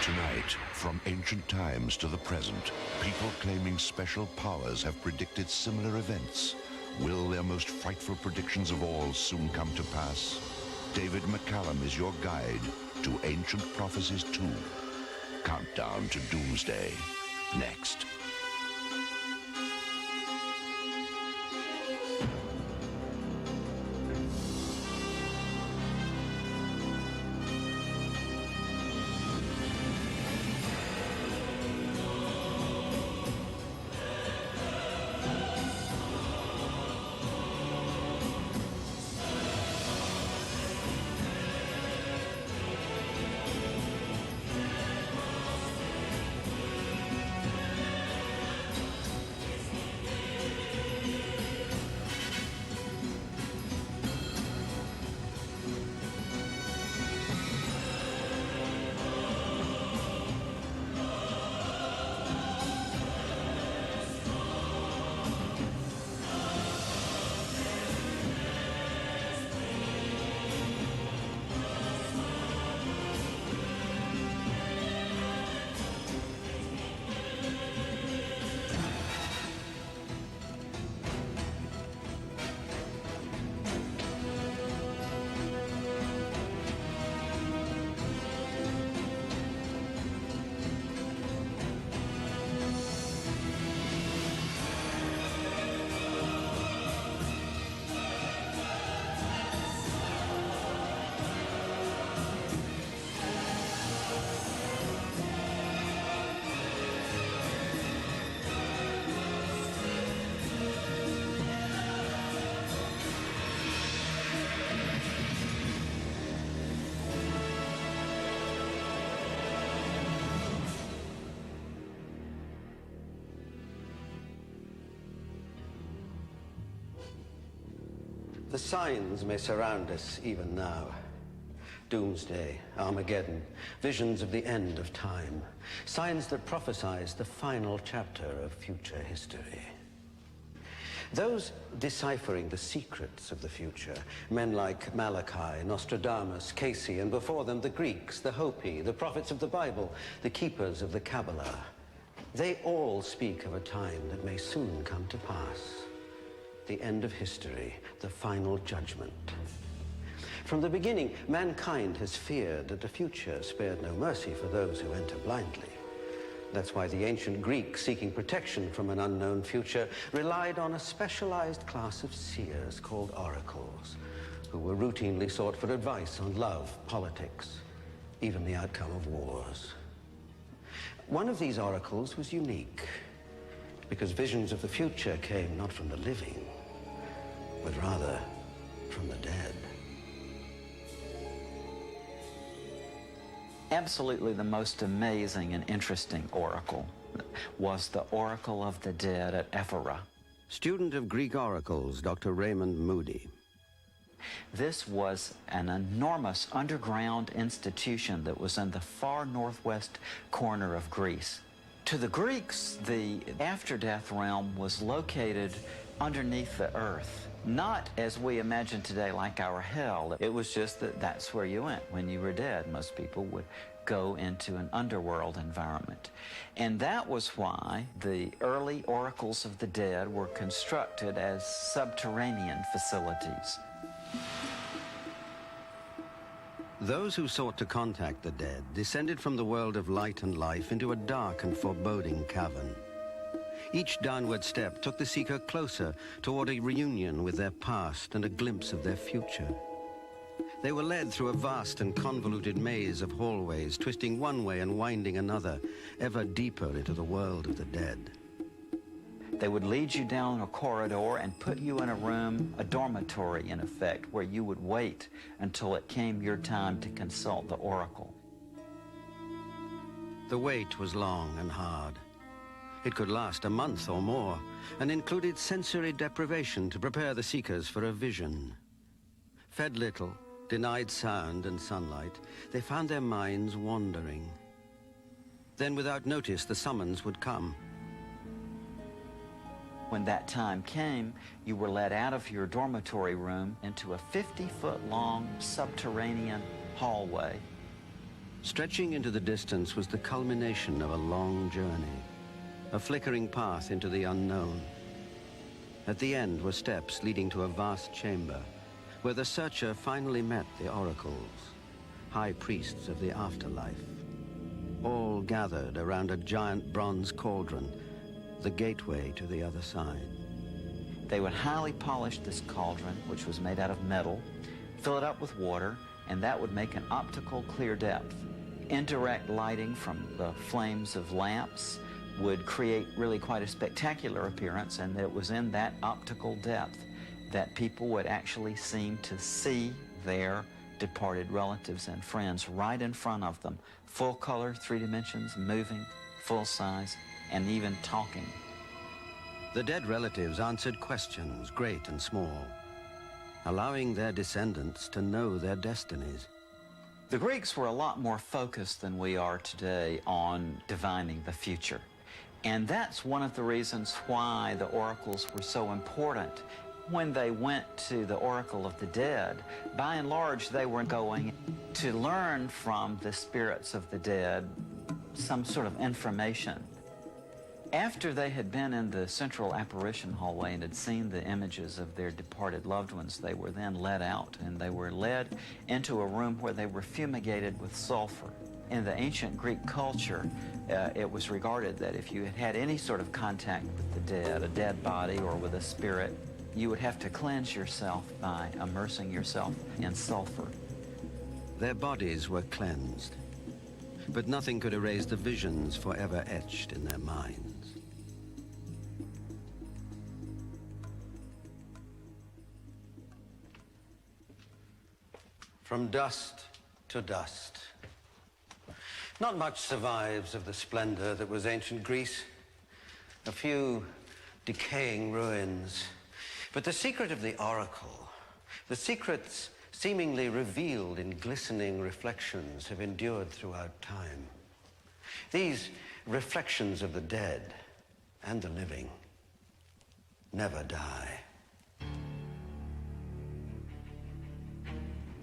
Tonight, from ancient times to the present, people claiming special powers have predicted similar events. Will their most frightful predictions of all soon come to pass? David McCallum is your guide to Ancient Prophecies 2. Countdown to Doomsday. Next. The signs may surround us even now. Doomsday, Armageddon, visions of the end of time. Signs that prophesize the final chapter of future history. Those deciphering the secrets of the future, men like Malachi, Nostradamus, Casey, and before them the Greeks, the Hopi, the prophets of the Bible, the keepers of the Kabbalah, they all speak of a time that may soon come to pass. The end of history, the final judgment. From the beginning, mankind has feared that the future spared no mercy for those who enter blindly. That's why the ancient Greeks, seeking protection from an unknown future, relied on a specialized class of seers called oracles, who were routinely sought for advice on love, politics, even the outcome of wars. One of these oracles was unique, because visions of the future came not from the living, but rather from the dead. Absolutely the most amazing and interesting oracle was the Oracle of the Dead at Ephora. Student of Greek oracles, Dr. Raymond Moody. This was an enormous underground institution that was in the far northwest corner of Greece. To the Greeks, the after-death realm was located underneath the earth. Not as we imagine today like our hell. It was just that that's where you went when you were dead. Most people would go into an underworld environment. And that was why the early oracles of the dead were constructed as subterranean facilities. Those who sought to contact the dead descended from the world of light and life into a dark and foreboding cavern. Each downward step took the seeker closer toward a reunion with their past and a glimpse of their future. They were led through a vast and convoluted maze of hallways, twisting one way and winding another, ever deeper into the world of the dead. They would lead you down a corridor and put you in a room, a dormitory in effect, where you would wait until it came your time to consult the oracle. The wait was long and hard. It could last a month or more, and included sensory deprivation to prepare the seekers for a vision. Fed little, denied sound and sunlight, they found their minds wandering. Then, without notice, the summons would come. When that time came, you were led out of your dormitory room into a 50-foot long subterranean hallway. Stretching into the distance was the culmination of a long journey, a flickering path into the unknown. At the end were steps leading to a vast chamber, where the searcher finally met the oracles, high priests of the afterlife, all gathered around a giant bronze cauldron, the gateway to the other side. They would highly polish this cauldron, which was made out of metal, fill it up with water, and that would make an optical clear depth. Indirect lighting from the flames of lamps would create really quite a spectacular appearance, and it was in that optical depth that people would actually seem to see their departed relatives and friends right in front of them, full color, 3 dimensions, moving, full size, and even talking. The dead relatives answered questions, great and small, allowing their descendants to know their destinies. The Greeks were a lot more focused than we are today on divining the future. And that's one of the reasons why the oracles were so important. When they went to the Oracle of the Dead, by and large, they were going to learn from the spirits of the dead some sort of information. After they had been in the central apparition hallway and had seen the images of their departed loved ones, they were then led out, and they were led into a room where they were fumigated with sulfur. In the ancient Greek culture, it was regarded that if you had had any sort of contact with the dead, a dead body or with a spirit, you would have to cleanse yourself by immersing yourself in sulfur. Their bodies were cleansed, but nothing could erase the visions forever etched in their minds. From dust to dust. Not much survives of the splendor that was ancient Greece. A few decaying ruins. But the secret of the oracle, the secrets seemingly revealed in glistening reflections, have endured throughout time. These reflections of the dead and the living never die.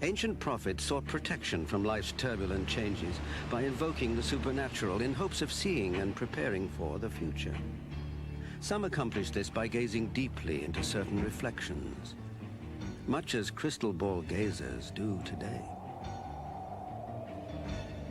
Ancient prophets sought protection from life's turbulent changes by invoking the supernatural in hopes of seeing and preparing for the future. Some accomplished this by gazing deeply into certain reflections, much as crystal ball gazers do today.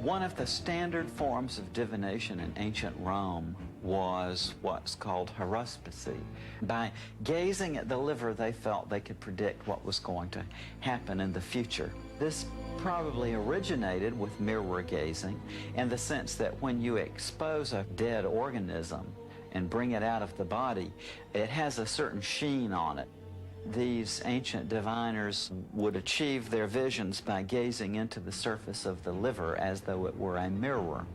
One of the standard forms of divination in ancient Rome was what's called haruspicy. By gazing at the liver, they felt they could predict what was going to happen in the future. This probably originated with mirror gazing in the sense that when you expose a dead organism and bring it out of the body, it has a certain sheen on it. These ancient diviners would achieve their visions by gazing into the surface of the liver as though it were a mirror.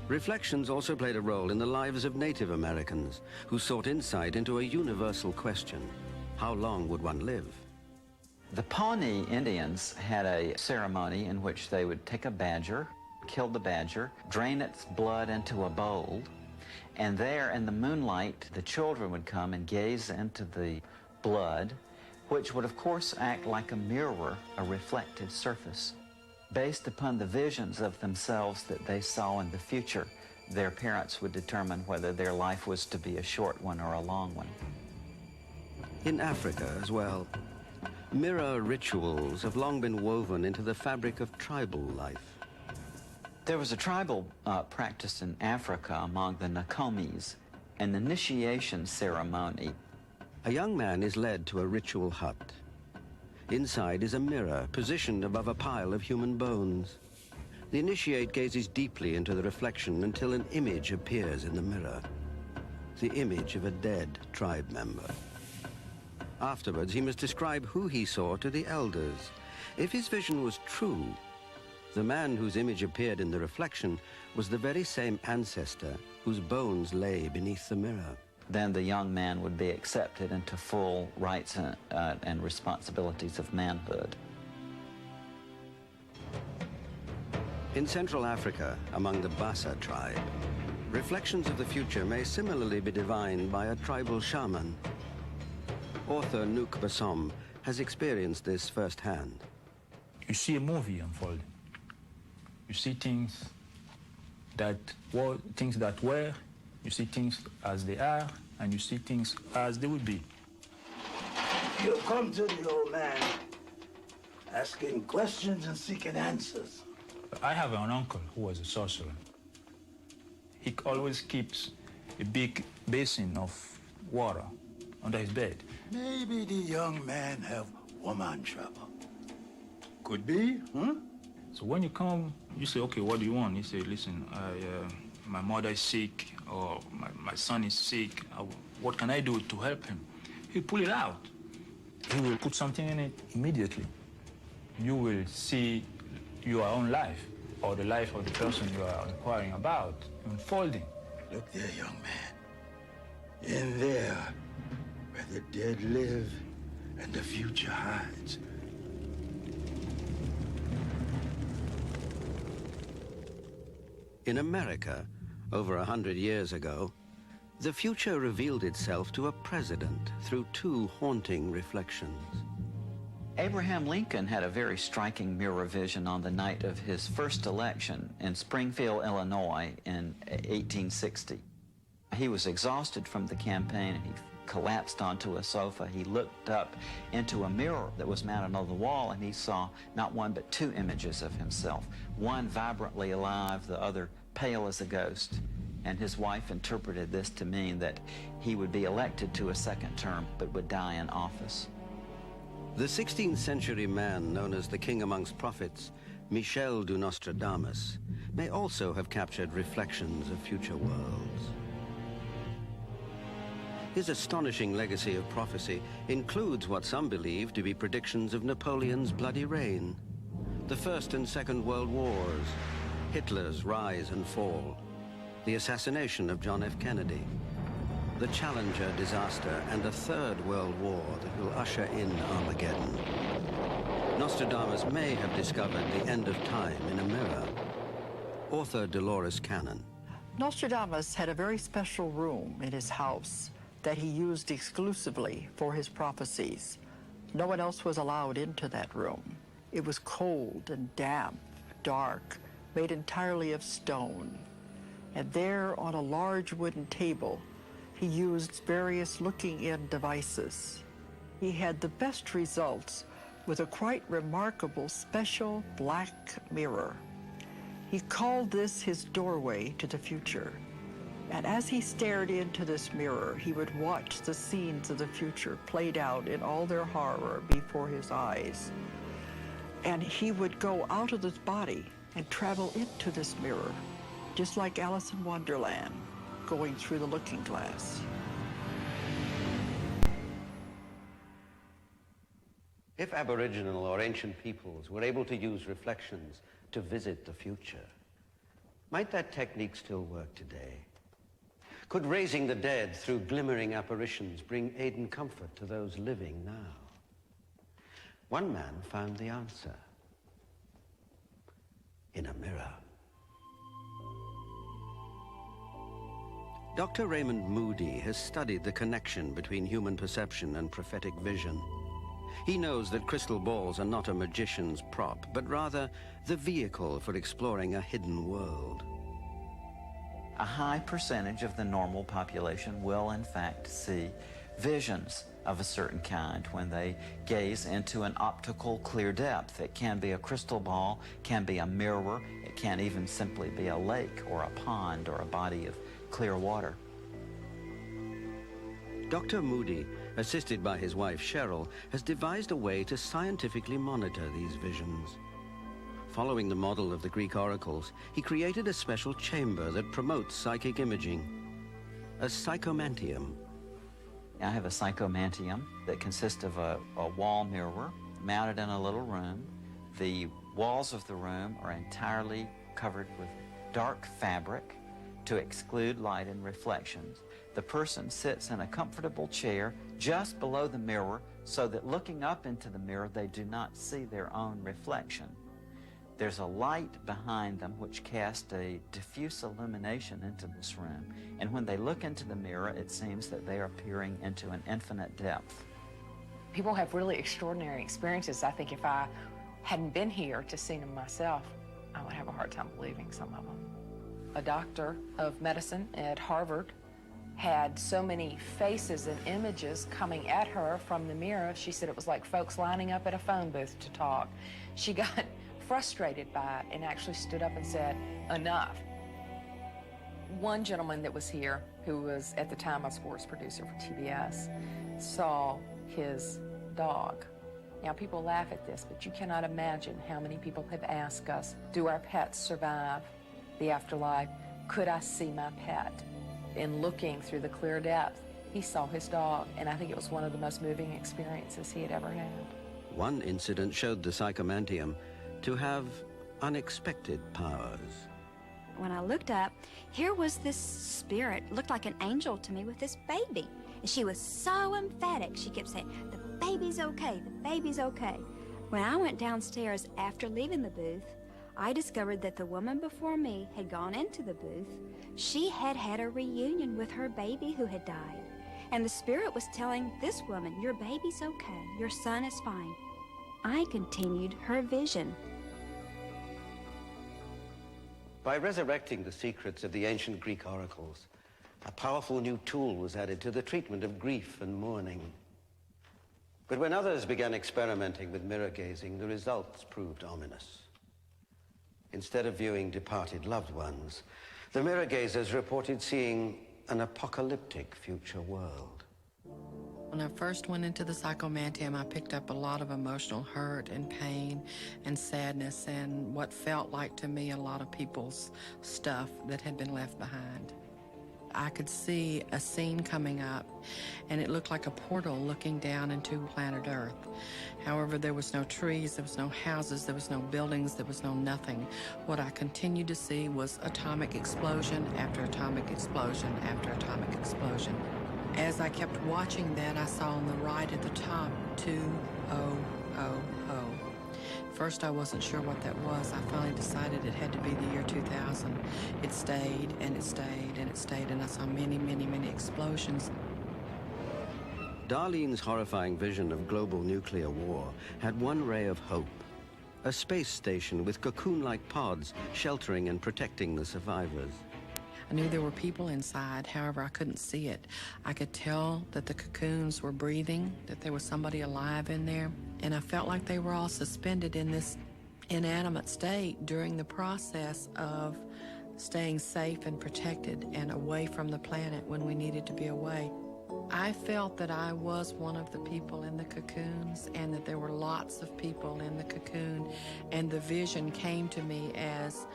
Reflections also played a role in the lives of Native Americans, who sought insight into a universal question: how long would one live? The Pawnee Indians had a ceremony in which they would take a badger, kill the badger, drain its blood into a bowl, and there in the moonlight, the children would come and gaze into the blood, which would of course act like a mirror, a reflective surface. Based upon the visions of themselves that they saw in the future, their parents would determine whether their life was to be a short one or a long one. In Africa as well, mirror rituals have long been woven into the fabric of tribal life. There was a tribal practice in Africa among the Nakomis, an initiation ceremony. A young man is led to a ritual hut. Inside is a mirror positioned above a pile of human bones. The initiate gazes deeply into the reflection until an image appears in the mirror, the image of a dead tribe member. Afterwards, he must describe who he saw to the elders. If his vision was true, the man whose image appeared in the reflection was the very same ancestor whose bones lay beneath the mirror. Then the young man would be accepted into full rights and responsibilities of manhood. In Central Africa, among the Bassa tribe, reflections of the future may similarly be divined by a tribal shaman. Author Nouk Bassom has experienced this firsthand. You see a movie unfolding. You see things that were, you see things as they are, and you see things as they would be. You come to the old man asking questions and seeking answers. I have an uncle who was a sorcerer. He always keeps a big basin of water under his bed. Maybe the young man have woman trouble. Could be, huh? So when you come, you say, okay, what do you want? He say, listen, my mother is sick, or my son is sick. What can I do to help him? He pull it out. He will put something in it immediately. You will see your own life, or the life of the person you are inquiring about, unfolding. Look there, young man. In there, where the dead live and the future hides. In America, over 100 years ago, the future revealed itself to a president through two haunting reflections. Abraham Lincoln had a very striking mirror vision on the night of his first election in Springfield, Illinois in 1860. He was exhausted from the campaign and he collapsed onto a sofa. He looked up into a mirror that was mounted on the wall and he saw not one but two images of himself, one vibrantly alive, the other pale as a ghost. And his wife interpreted this to mean that he would be elected to a second term but would die in office. The 16th century man known as the king amongst prophets, Michel de Nostradamus, may also have captured reflections of future worlds. His astonishing legacy of prophecy includes what some believe to be predictions of Napoleon's bloody reign, the First and Second World Wars, Hitler's rise and fall, the assassination of John F. Kennedy, the Challenger disaster, and a third world war that will usher in Armageddon. Nostradamus may have discovered the end of time in a mirror. Author Dolores Cannon. Nostradamus had a very special room in his house that he used exclusively for his prophecies. No one else was allowed into that room. It was cold and damp, dark, made entirely of stone. And there, on a large wooden table, he used various looking-in devices. He had the best results with a quite remarkable special black mirror. He called this his doorway to the future. And as he stared into this mirror, he would watch the scenes of the future played out in all their horror before his eyes. And he would go out of his body and travel into this mirror, just like Alice in Wonderland, going through the looking glass. If Aboriginal or ancient peoples were able to use reflections to visit the future, might that technique still work today? Could raising the dead through glimmering apparitions bring aid and comfort to those living now? One man found the answer in a mirror. Dr. Raymond Moody has studied the connection between human perception and prophetic vision. He knows that crystal balls are not a magician's prop, but rather the vehicle for exploring a hidden world. A high percentage of the normal population will, in fact, see visions of a certain kind when they gaze into an optical clear depth. It can be a crystal ball, can be a mirror, it can even simply be a lake or a pond or a body of clear water. Dr. Moody, assisted by his wife Cheryl, has devised a way to scientifically monitor these visions. Following the model of the Greek oracles, he created a special chamber that promotes psychic imaging, a psychomantium. I have a psychomantium that consists of a wall mirror mounted in a little room. The walls of the room are entirely covered with dark fabric to exclude light and reflections. The person sits in a comfortable chair just below the mirror so that looking up into the mirror, they do not see their own reflection. There's a light behind them which casts a diffuse illumination into this room. And when they look into the mirror, it seems that they are peering into an infinite depth. People have really extraordinary experiences. I think if I hadn't been here to see them myself, I would have a hard time believing some of them. A doctor of medicine at Harvard had so many faces and images coming at her from the mirror. She said it was like folks lining up at a phone booth to talk. She got frustrated by it and actually stood up and said, enough. One gentleman that was here, who was at the time a sports producer for TBS, saw his dog. Now, people laugh at this, but you cannot imagine how many people have asked us, do our pets survive the afterlife? Could I see my pet? In looking through the clear depth, he saw his dog, and I think it was one of the most moving experiences he had ever had. One incident showed the psychomantium to have unexpected powers. When I looked up, here was this spirit, looked like an angel to me with this baby. And she was so emphatic. She kept saying, the baby's okay, the baby's okay. When I went downstairs after leaving the booth, I discovered that the woman before me had gone into the booth. She had had a reunion with her baby who had died. And the spirit was telling this woman, your baby's okay, your son is fine. I continued her vision. By resurrecting the secrets of the ancient Greek oracles, a powerful new tool was added to the treatment of grief and mourning. But when others began experimenting with mirror gazing, the results proved ominous. Instead of viewing departed loved ones, the mirror gazers reported seeing an apocalyptic future world. When I first went into the psychomantium, I picked up a lot of emotional hurt and pain and sadness and what felt like to me a lot of people's stuff that had been left behind. I could see a scene coming up, and it looked like a portal looking down into planet Earth. However, there was no trees, there was no houses, there was no buildings, there was no nothing. What I continued to see was atomic explosion after atomic explosion after atomic explosion. As I kept watching that, I saw on the right at the top, 2000. First, I wasn't sure what that was. I finally decided it had to be the year 2000. It stayed, and it stayed, and it stayed, and I saw many, many, many explosions. Darlene's horrifying vision of global nuclear war had one ray of hope. A space station with cocoon-like pods sheltering and protecting the survivors. I knew there were people inside, however, I couldn't see it. I could tell that the cocoons were breathing, that there was somebody alive in there, and I felt like they were all suspended in this inanimate state during the process of staying safe and protected and away from the planet when we needed to be away. I felt that I was one of the people in the cocoons and that there were lots of people in the cocoon, and the vision came to me as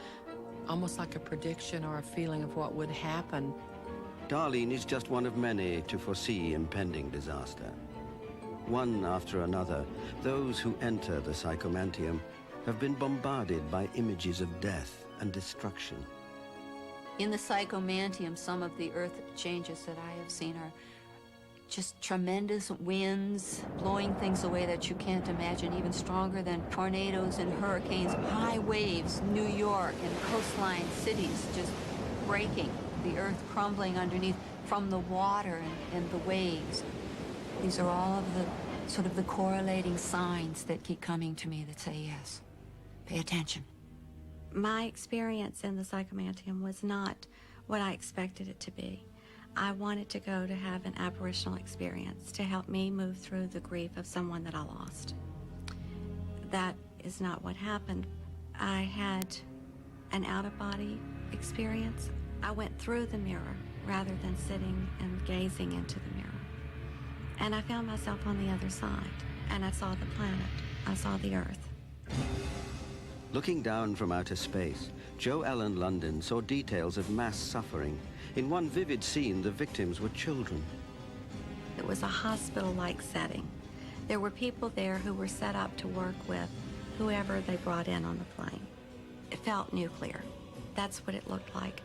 almost like a prediction or a feeling of what would happen. Darlene is just one of many to foresee impending disaster. One after another, those who enter the psychomantium have been bombarded by images of death and destruction. In the psychomantium, some of the earth changes that I have seen are just tremendous winds blowing things away that you can't imagine, even stronger than tornadoes and hurricanes, high waves, New York and coastline cities just breaking, the earth crumbling underneath from the water and the waves. These are all of the sort of the correlating signs that keep coming to me that say, yes, pay attention. My experience in the psychomantium was not what I expected it to be. I wanted to go to have an apparitional experience to help me move through the grief of someone that I lost. That is not what happened. I had an out-of-body experience. I went through the mirror rather than sitting and gazing into the mirror. And I found myself on the other side, and I saw the planet. I saw the Earth. Looking down from outer space, Jo Ellen London saw details of mass suffering. In one vivid scene, the victims were children. It was a hospital-like setting. There were people there who were set up to work with whoever they brought in on the plane. It felt nuclear. That's what it looked like.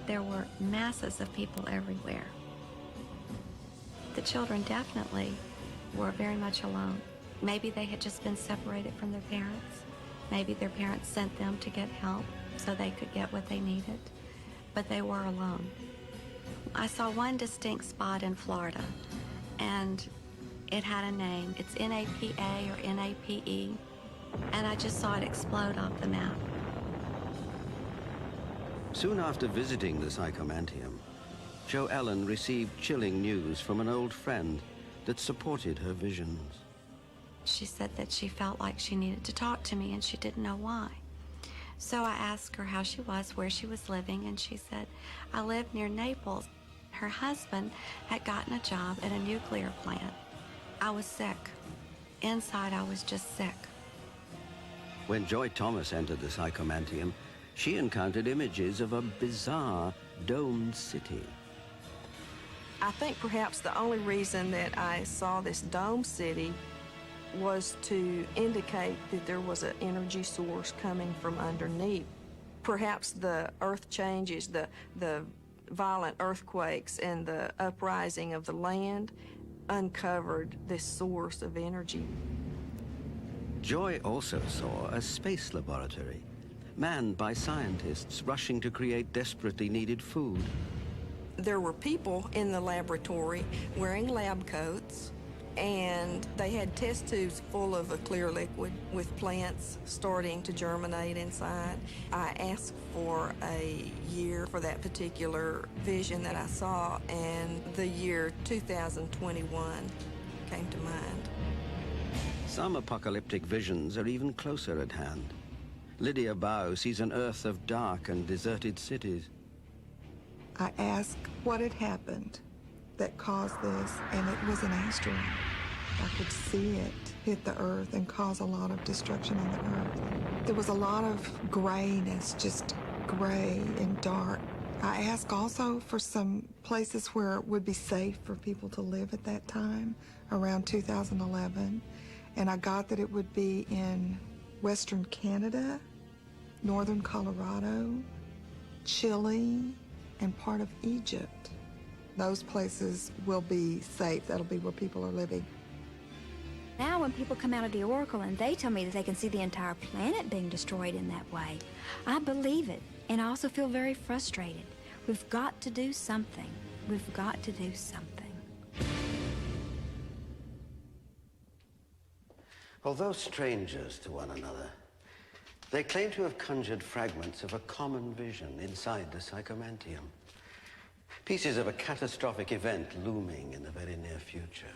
There were masses of people everywhere. The children definitely were very much alone. Maybe they had just been separated from their parents. Maybe their parents sent them to get help so they could get what they needed, but they were alone. I saw one distinct spot in Florida, and It had a name. It's NAPA or NAPE, and I just saw it explode off the map. Soon after visiting the Psychomantium, Jo Ellen received chilling news from an old friend that supported her visions. She said that she felt like she needed to talk to me and she didn't know why. So I asked her how she was, where she was living, and she said, I live near Naples. Her husband had gotten a job at a nuclear plant. I was sick. Inside, I was just sick. When Joy Thomas entered the Psychomantium, she encountered images of a bizarre domed city. I think perhaps the only reason that I saw this dome city was to indicate that there was an energy source coming from underneath. Perhaps the earth changes, the violent earthquakes and the uprising of the land uncovered this source of energy. Joy also saw a space laboratory, manned by scientists rushing to create desperately needed food. There were people in the laboratory wearing lab coats, and they had test tubes full of a clear liquid with plants starting to germinate inside. I asked for a year for that particular vision that I saw, and the year 2021 came to mind. Some apocalyptic visions are even closer at hand. Lydia Bow sees an Earth of dark and deserted cities. I asked what had happened that caused this, and it was an asteroid. I could see it hit the Earth and cause a lot of destruction on the Earth. There was a lot of grayness, just gray and dark. I asked also for some places where it would be safe for people to live at that time, around 2011, and I got that it would be in Western Canada, Northern Colorado, Chile, and part of Egypt. Those places will be safe. That'll be where people are living. Now when people come out of the Oracle and they tell me that they can see the entire planet being destroyed in that way, I believe it, and I also feel very frustrated. We've got to do something. We've got to do something. Although strangers to one another, they claim to have conjured fragments of a common vision inside the Psychomantium. Pieces of a catastrophic event looming in the very near future.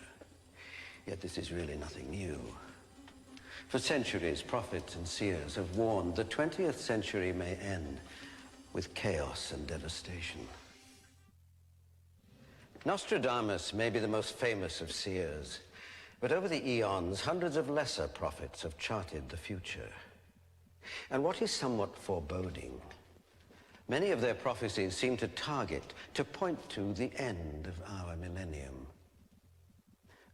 Yet this is really nothing new. For centuries, prophets and seers have warned the 20th century may end with chaos and devastation. Nostradamus may be the most famous of seers, but over the eons, hundreds of lesser prophets have charted the future. And what is somewhat foreboding, many of their prophecies seem to target, to point to the end of our millennium.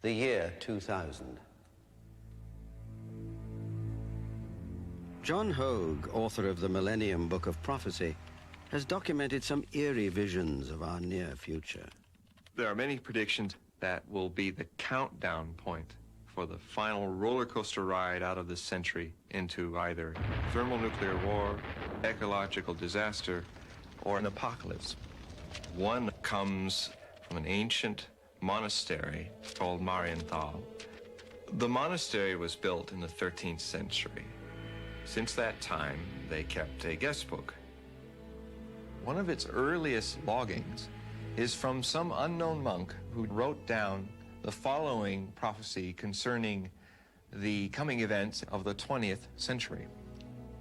The year 2000. John Hogue, author of the Millennium Book of Prophecy, has documented some eerie visions of our near future. There are many predictions that will be the countdown point for the final roller coaster ride out of this century into either thermonuclear war, ecological disaster, or an apocalypse. One comes from an ancient monastery called Marienthal. The monastery was built in the 13th century. Since that time, they kept a guest book. One of its earliest loggings is from some unknown monk who wrote down the following prophecy concerning the coming events of the 20th century.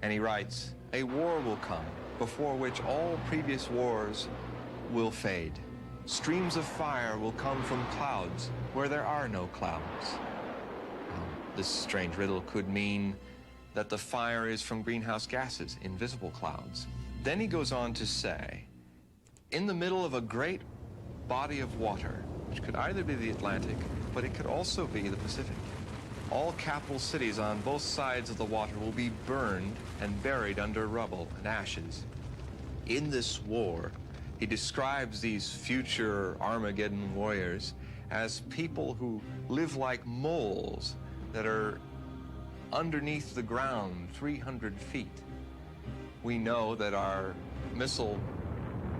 And he writes, "A war will come before which all previous wars will fade. Streams of fire will come from clouds where there are no clouds." This strange riddle could mean that the fire is from greenhouse gases, invisible clouds. Then he goes on to say, in the middle of a great body of water, which could either be the Atlantic, but it could also be the Pacific, all capital cities on both sides of the water will be burned and buried under rubble and ashes. In this war, he describes these future Armageddon warriors as people who live like moles that are underneath the ground 300 feet. We know that our missile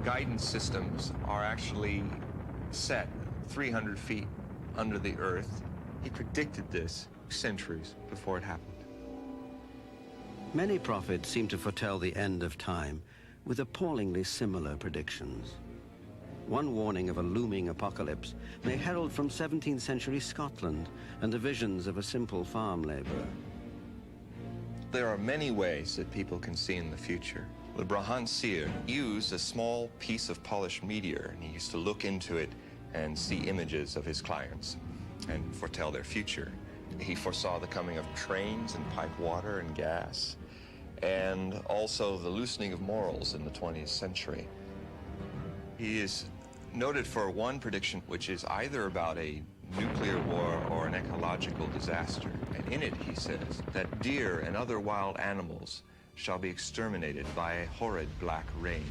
guidance systems are actually set 300 feet under the earth, He predicted this centuries before it happened. Many prophets seem to foretell the end of time with appallingly similar predictions. One warning of a looming apocalypse may herald from 17th century Scotland and the visions of a simple farm laborer. There are many ways that people can see in the future. The Brahman seer used a small piece of polished meteor, and he used to look into it and see images of his clients and foretell their future. He foresaw the coming of trains and piped water and gas, and also the loosening of morals in the 20th century. He is noted for one prediction, which is either about a nuclear war or an ecological disaster. And in it, he says that deer and other wild animals shall be exterminated by a horrid black rain.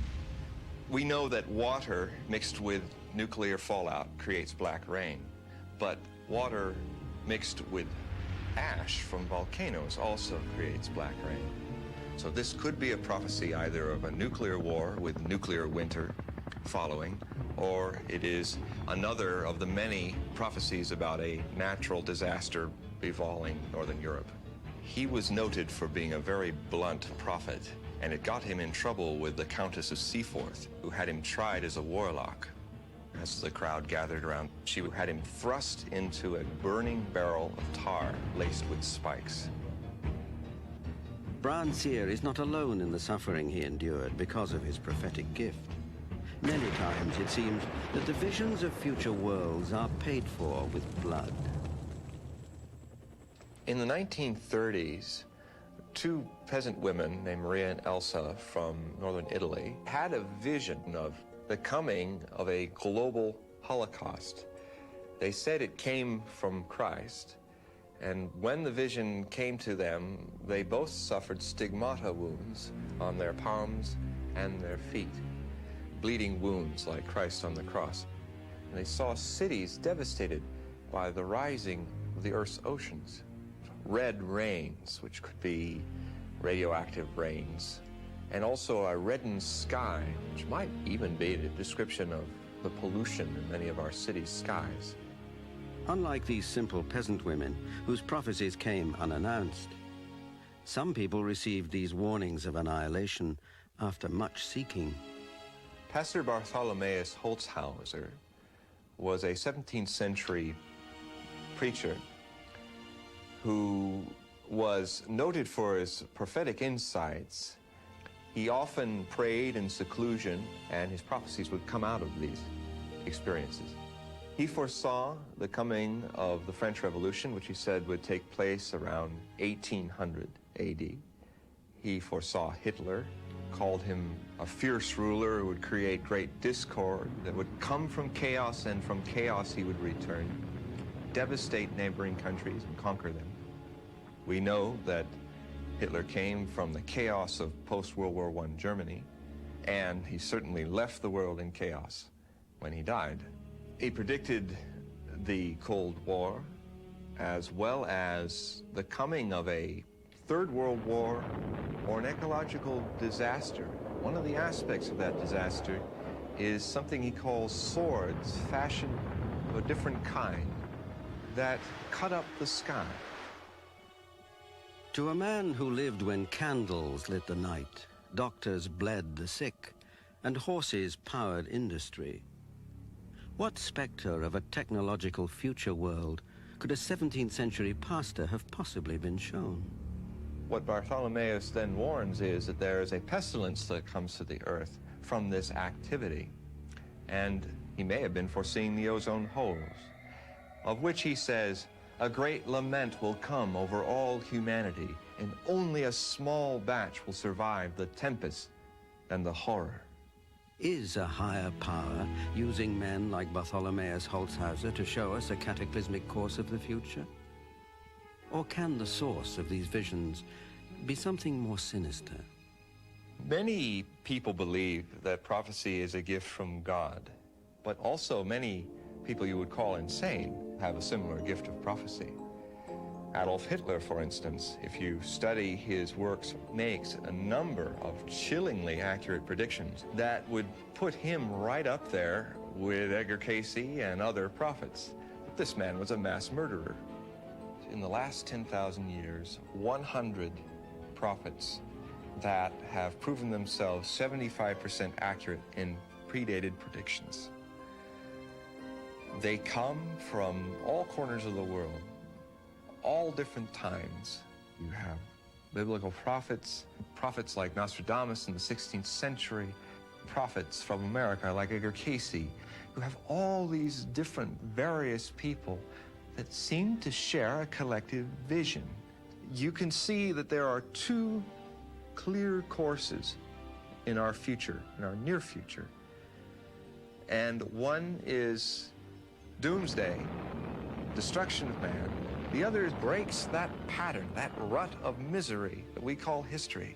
We know that water mixed with nuclear fallout creates black rain, but water mixed with ash from volcanoes also creates black rain. So this could be a prophecy either of a nuclear war with nuclear winter following, or it is another of the many prophecies about a natural disaster befalling Northern Europe. He was noted for being a very blunt prophet, and it got him in trouble with the Countess of Seaforth, who had him tried as a warlock. As the crowd gathered around, she had him thrust into a burning barrel of tar laced with spikes. Bran Seer is not alone in the suffering he endured because of his prophetic gift. Many times it seems that the visions of future worlds are paid for with blood. In the 1930s, two peasant women named Maria and Elsa from northern Italy had a vision of the coming of a global Holocaust. They said it came from Christ, and when the vision came to them, they both suffered stigmata wounds on their palms and their feet, bleeding wounds like Christ on the cross. And they saw cities devastated by the rising of the Earth's oceans. Red rains, which could be radioactive rains, and also a reddened sky, which might even be a description of the pollution in many of our cities' skies. Unlike these simple peasant women, whose prophecies came unannounced, some people received these warnings of annihilation after much seeking. Pastor Bartholomeus Holzhauser was a 17th century preacher who was noted for his prophetic insights. He often prayed in seclusion, and his prophecies would come out of these experiences. He foresaw the coming of the French Revolution, which he said would take place around 1800 AD. He foresaw Hitler, called him a fierce ruler who would create great discord that would come from chaos, and from chaos he would return, devastate neighboring countries and conquer them. We know that Hitler came from the chaos of post-World War I Germany, and he certainly left the world in chaos when he died. He predicted the Cold War, as well as the coming of a Third World War or an ecological disaster. One of the aspects of that disaster is something he calls swords, fashioned of a different kind, that cut up the sky. To a man who lived when candles lit the night, doctors bled the sick, and horses powered industry, what specter of a technological future world could a 17th century pastor have possibly been shown? What Bartholomeus then warns is that there is a pestilence that comes to the earth from this activity. And he may have been foreseeing the ozone holes, of which he says, a great lament will come over all humanity, and only a small batch will survive the tempest and the horror. Is a higher power using men like Bartholomeus Holzhauser to show us a cataclysmic course of the future? Or can the source of these visions be something more sinister? Many people believe that prophecy is a gift from God, but also many people you would call insane have a similar gift of prophecy. Adolf Hitler, for instance, if you study his works, makes a number of chillingly accurate predictions that would put him right up there with Edgar Cayce and other prophets. But this man was a mass murderer. in the last 10,000 years 100 prophets that have proven themselves 75% accurate in predated predictions. They come from all corners of the world, all different times. You have biblical prophets, prophets like Nostradamus in the 16th century, prophets from America like Edgar Casey, who have all these different various people that seem to share a collective vision. You can see that there are two clear courses in our future, in our near future. And one is doomsday, destruction of man. The other breaks that pattern, that rut of misery that we call history.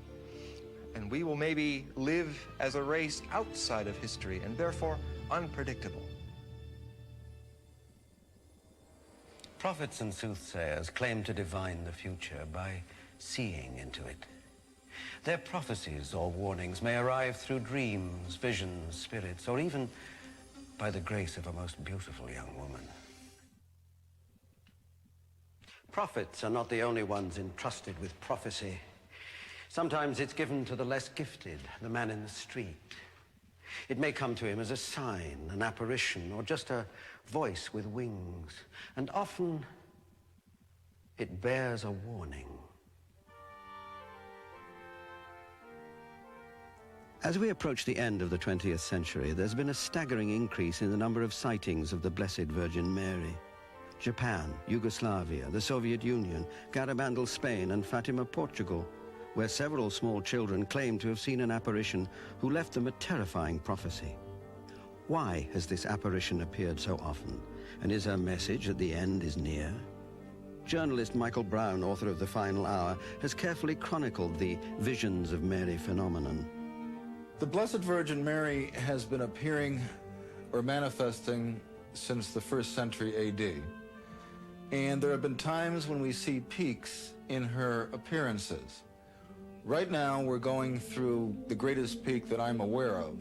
And we will maybe live as a race outside of history and therefore unpredictable. Prophets and soothsayers claim to divine the future by seeing into it. Their prophecies or warnings may arrive through dreams, visions, spirits, or even by the grace of a most beautiful young woman. Prophets are not the only ones entrusted with prophecy. Sometimes it's given to the less gifted, the man in the street. It may come to him as a sign, an apparition, or just a voice with wings. And often, it bears a warning. As we approach the end of the 20th century, there's been a staggering increase in the number of sightings of the Blessed Virgin Mary. Japan, Yugoslavia, the Soviet Union, Garabandal, Spain, and Fatima, Portugal, where several small children claim to have seen an apparition who left them a terrifying prophecy. Why has this apparition appeared so often? And is her message that the end is near? Journalist Michael Brown, author of The Final Hour, has carefully chronicled the Visions of Mary phenomenon. The Blessed Virgin Mary has been appearing or manifesting since the 1st century AD. And there have been times when we see peaks in her appearances. Right now, we're going through the greatest peak that I'm aware of.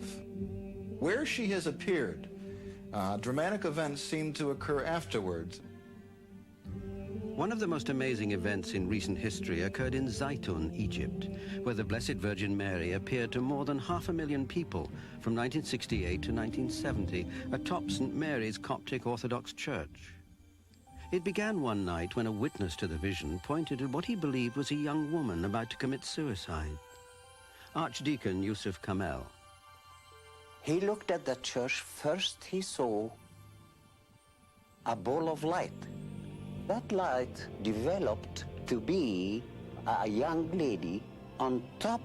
Where she has appeared, dramatic events seem to occur afterwards. One of the most amazing events in recent history occurred in Zaytun, Egypt, where the Blessed Virgin Mary appeared to more than 500,000 people from 1968 to 1970 atop St. Mary's Coptic Orthodox Church. It began one night when a witness to the vision pointed at what he believed was a young woman about to commit suicide. Archdeacon Yusuf Kamel. He looked at the church. First he saw a ball of light. That light developed to be a young lady on top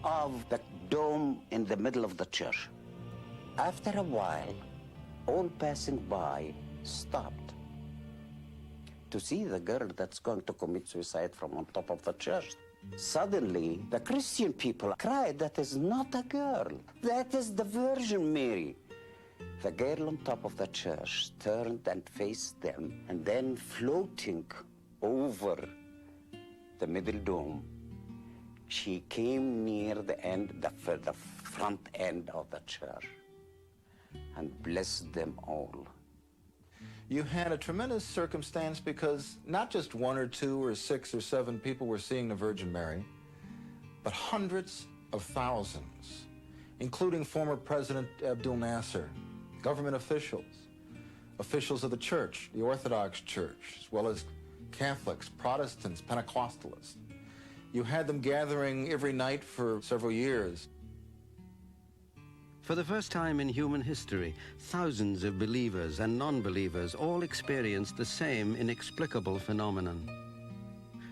of the dome in the middle of the church. After a while, all passing by stopped to see the girl that's going to commit suicide from on top of the church. Suddenly, the Christian people cried, "That is not a girl. That is the Virgin Mary." The girl on top of the church turned and faced them, and then floating over the middle dome, she came near the end, the front end of the church, and blessed them all. You had a tremendous circumstance because not just 1 or 2 or 6 or 7 people were seeing the Virgin Mary, but hundreds of thousands, including former President Abdul Nasser, government officials, officials of the church, the Orthodox Church, as well as Catholics, Protestants, Pentecostalists. You had them gathering every night for several years. For the first time in human history, thousands of believers and non-believers all experienced the same inexplicable phenomenon.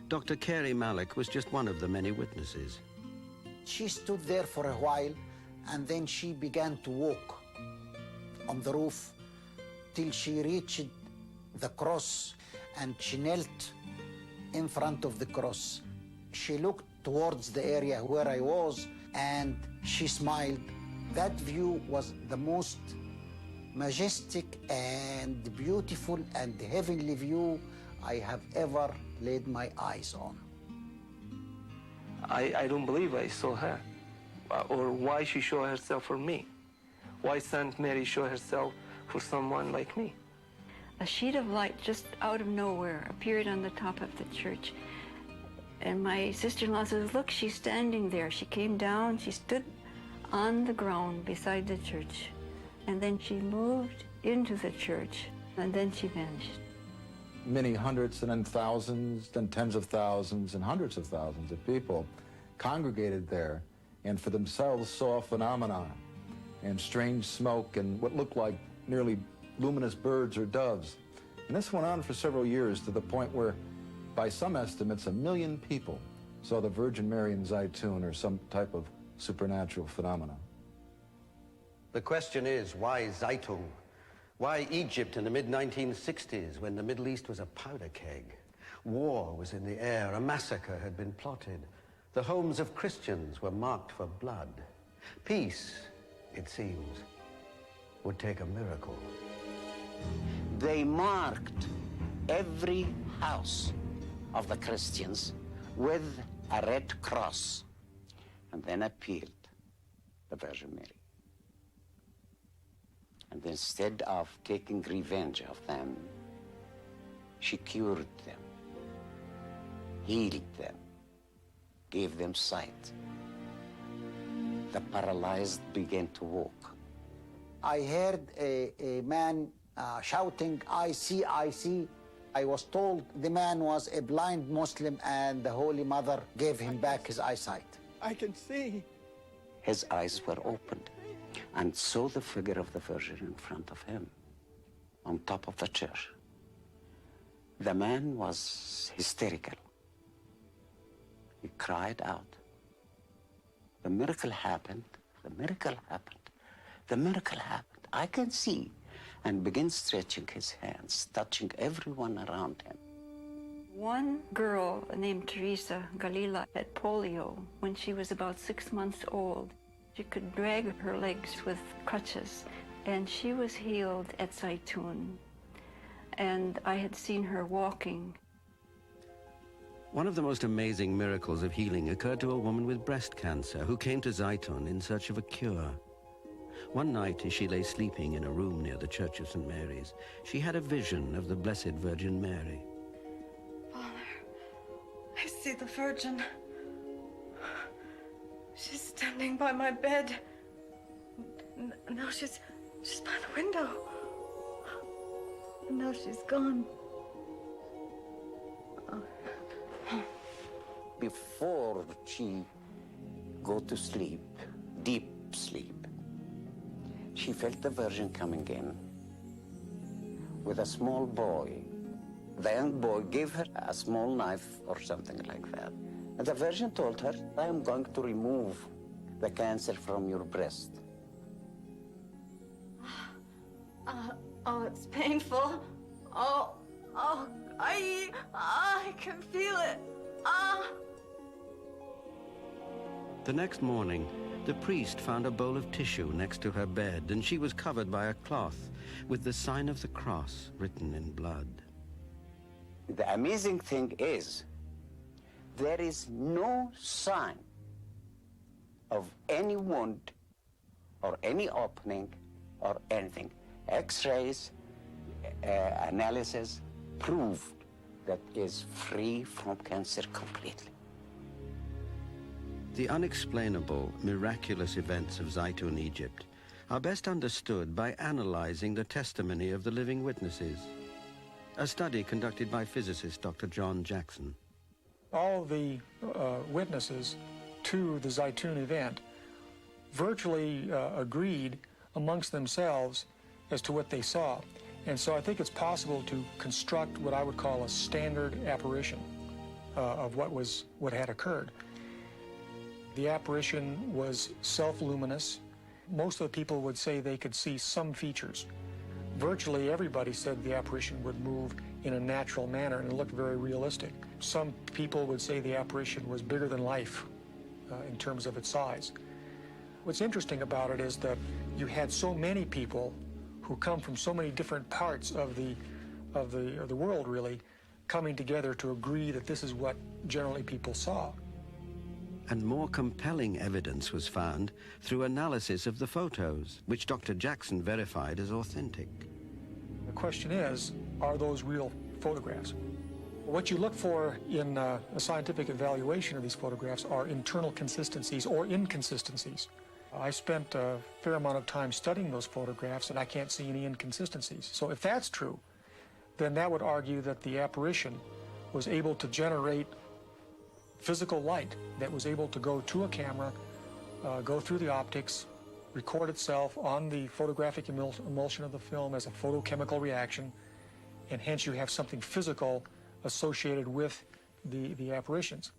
Dr. Carey Malik was just one of the many witnesses. She stood there for a while, and then she began to walk on the roof till she reached the cross, and she knelt in front of the cross. She looked towards the area where I was, and she smiled. That view was the most majestic and beautiful and heavenly view I have ever laid my eyes on. I don't believe I saw her, or why she showed herself for me. Why Saint Mary show herself for someone like me? A sheet of light just out of nowhere appeared on the top of the church. And my sister-in-law says, look, she's standing there. She came down, she stood on the ground beside the church. And then she moved into the church, and then she vanished. Many hundreds and then thousands, then tens of thousands and hundreds of thousands of people congregated there and for themselves saw phenomena and strange smoke and what looked like nearly luminous birds or doves. And this went on for several years to the point where, by some estimates, 1 million people saw the Virgin Mary in Zaytun or some type of supernatural phenomena. The question is, why Zaytun? Why Egypt in the mid-1960s when the Middle East was a powder keg? War was in the air, a massacre had been plotted. The homes of Christians were marked for blood. Peace, it seems, would take a miracle. They marked every house of the Christians with a red cross, and then appeared the Virgin Mary. And instead of taking revenge of them, she cured them, healed them, gave them sight. The paralyzed began to walk. I heard a man shouting, I see, I see. I was told the man was a blind Muslim and the Holy Mother gave him back his eyesight. I can see. His eyes were opened and saw the figure of the Virgin in front of him on top of the church. The man was hysterical. He cried out. The miracle happened. The miracle happened. The miracle happened. I can see. And began stretching his hands, touching everyone around him. One girl named Teresa Galila had polio when she was about 6 months old. She could drag her legs with crutches, and she was healed at Zaytun. And I had seen her walking. One of the most amazing miracles of healing occurred to a woman with breast cancer who came to Zaytun in search of a cure. One night, as she lay sleeping in a room near the Church of St. Mary's, she had a vision of the Blessed Virgin Mary. Father, I see the Virgin. She's standing by my bed. Now she's by the window. And now she's gone. Before she go to sleep, deep sleep, she felt the Virgin coming in with a small boy. The young boy gave her a small knife or something like that. And the Virgin told her, I am going to remove the cancer from your breast. Oh, it's painful. I can feel it. The next morning, the priest found a bowl of tissue next to her bed, and she was covered by a cloth with the sign of the cross written in blood. The amazing thing is, there is no sign of any wound or any opening or anything. X-rays, analysis proved that is free from cancer completely. The unexplainable, miraculous events of Zaytun, Egypt, are best understood by analyzing the testimony of the living witnesses. A study conducted by physicist Dr. John Jackson. All the witnesses to the Zaytun event virtually agreed amongst themselves as to what they saw. And so I think it's possible to construct what I would call a standard apparition of what had occurred. The apparition was self-luminous. Most of the people would say they could see some features. Virtually everybody said the apparition would move in a natural manner and it looked very realistic. Some people would say the apparition was bigger than life in terms of its size. What's interesting about it is that you had so many people who come from so many different parts of the world, really, coming together to agree that this is what generally people saw. And more compelling evidence was found through analysis of the photos, which Dr. Jackson verified as authentic. The question is, are those real photographs? What you look for in a scientific evaluation of these photographs are internal consistencies or inconsistencies. I spent a fair amount of time studying those photographs, and I can't see any inconsistencies. So if that's true, then that would argue that the apparition was able to generate physical light that was able to go to a camera, go through the optics, record itself on the photographic emulsion of the film as a photochemical reaction, and hence you have something physical associated with the apparitions.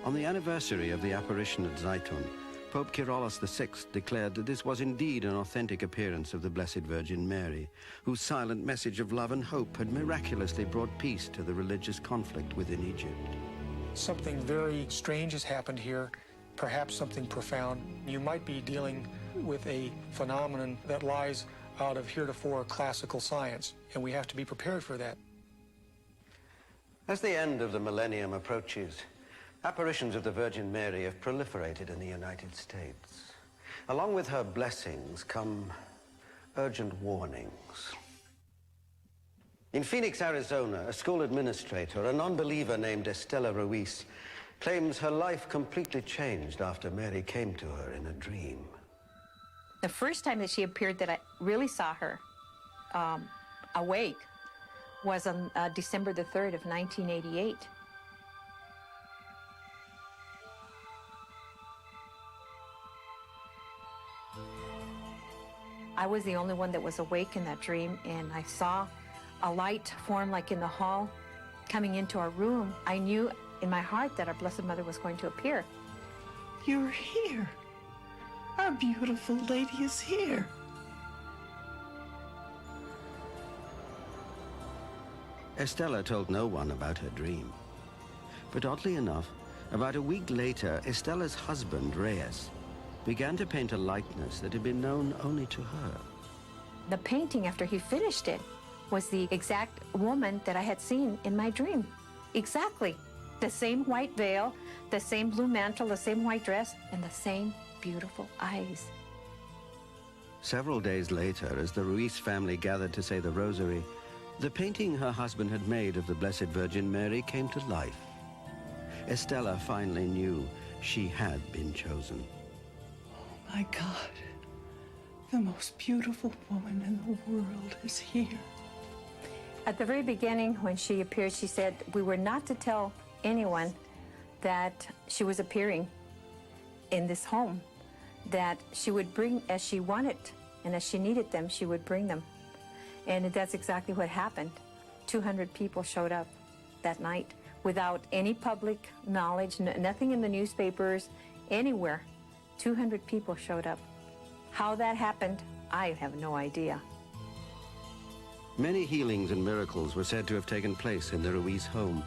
On the anniversary of the apparition at Zaitun, Pope Kyrillos VI declared that this was indeed an authentic appearance of the Blessed Virgin Mary, whose silent message of love and hope had miraculously brought peace to the religious conflict within Egypt. Something very strange has happened here, perhaps something profound. You might be dealing with a phenomenon that lies out of heretofore classical science, and we have to be prepared for that. As the end of the millennium approaches, apparitions of the Virgin Mary have proliferated in the United States. Along with her blessings come urgent warnings. In Phoenix, Arizona, a school administrator, a non-believer named Estela Ruiz, claims her life completely changed after Mary came to her in a dream. The first time that she appeared that I really saw her awake was on December the 3rd of 1988. I was the only one that was awake in that dream, and I saw a light form like in the hall coming into our room. I knew in my heart that our Blessed Mother was going to appear. You're here. Our beautiful lady is here. Estela told no one about her dream. But oddly enough, about a week later, Estela's husband, Reyes, began to paint a likeness that had been known only to her. The painting, after he finished it, was the exact woman that I had seen in my dream. Exactly. The same white veil, the same blue mantle, the same white dress, and the same beautiful eyes. Several days later, as the Ruiz family gathered to say the rosary, the painting her husband had made of the Blessed Virgin Mary came to life. Estela finally knew she had been chosen. Oh my God, the most beautiful woman in the world is here. At the very beginning, when she appeared, she said we were not to tell anyone that she was appearing in this home, that she would bring as she wanted, and as she needed them, she would bring them. And that's exactly what happened. 200 people showed up that night without any public knowledge, nothing in the newspapers, anywhere. 200 people showed up. How that happened, I have no idea. Many healings and miracles were said to have taken place in the Ruiz home.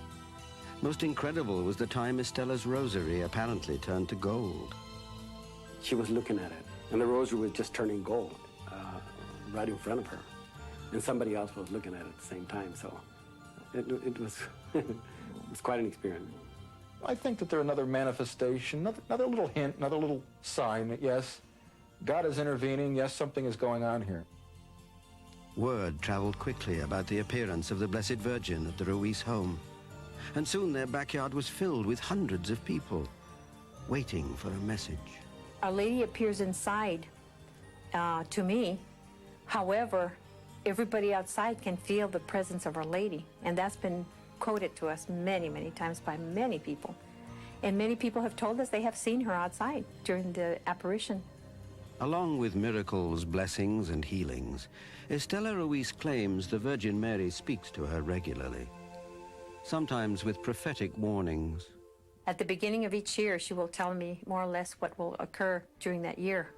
Most incredible was the time Estela's rosary apparently turned to gold. She was looking at it, and the rosary was just turning gold right in front of her. And somebody else was looking at it at the same time, so it was, it was quite an experience. I think that they're another manifestation, another little hint, another little sign that, yes, God is intervening, yes, something is going on here. Word traveled quickly about the appearance of the Blessed Virgin at the Ruiz home, and soon their backyard was filled with hundreds of people waiting for a message. Our Lady appears inside to me. However, everybody outside can feel the presence of Our Lady, and that's been quoted to us many, many times by many people. And many people have told us they have seen her outside during the apparition. Along with miracles, blessings, and healings, Estela Ruiz claims the Virgin Mary speaks to her regularly, sometimes with prophetic warnings. At the beginning of each year, she will tell me more or less what will occur during that year.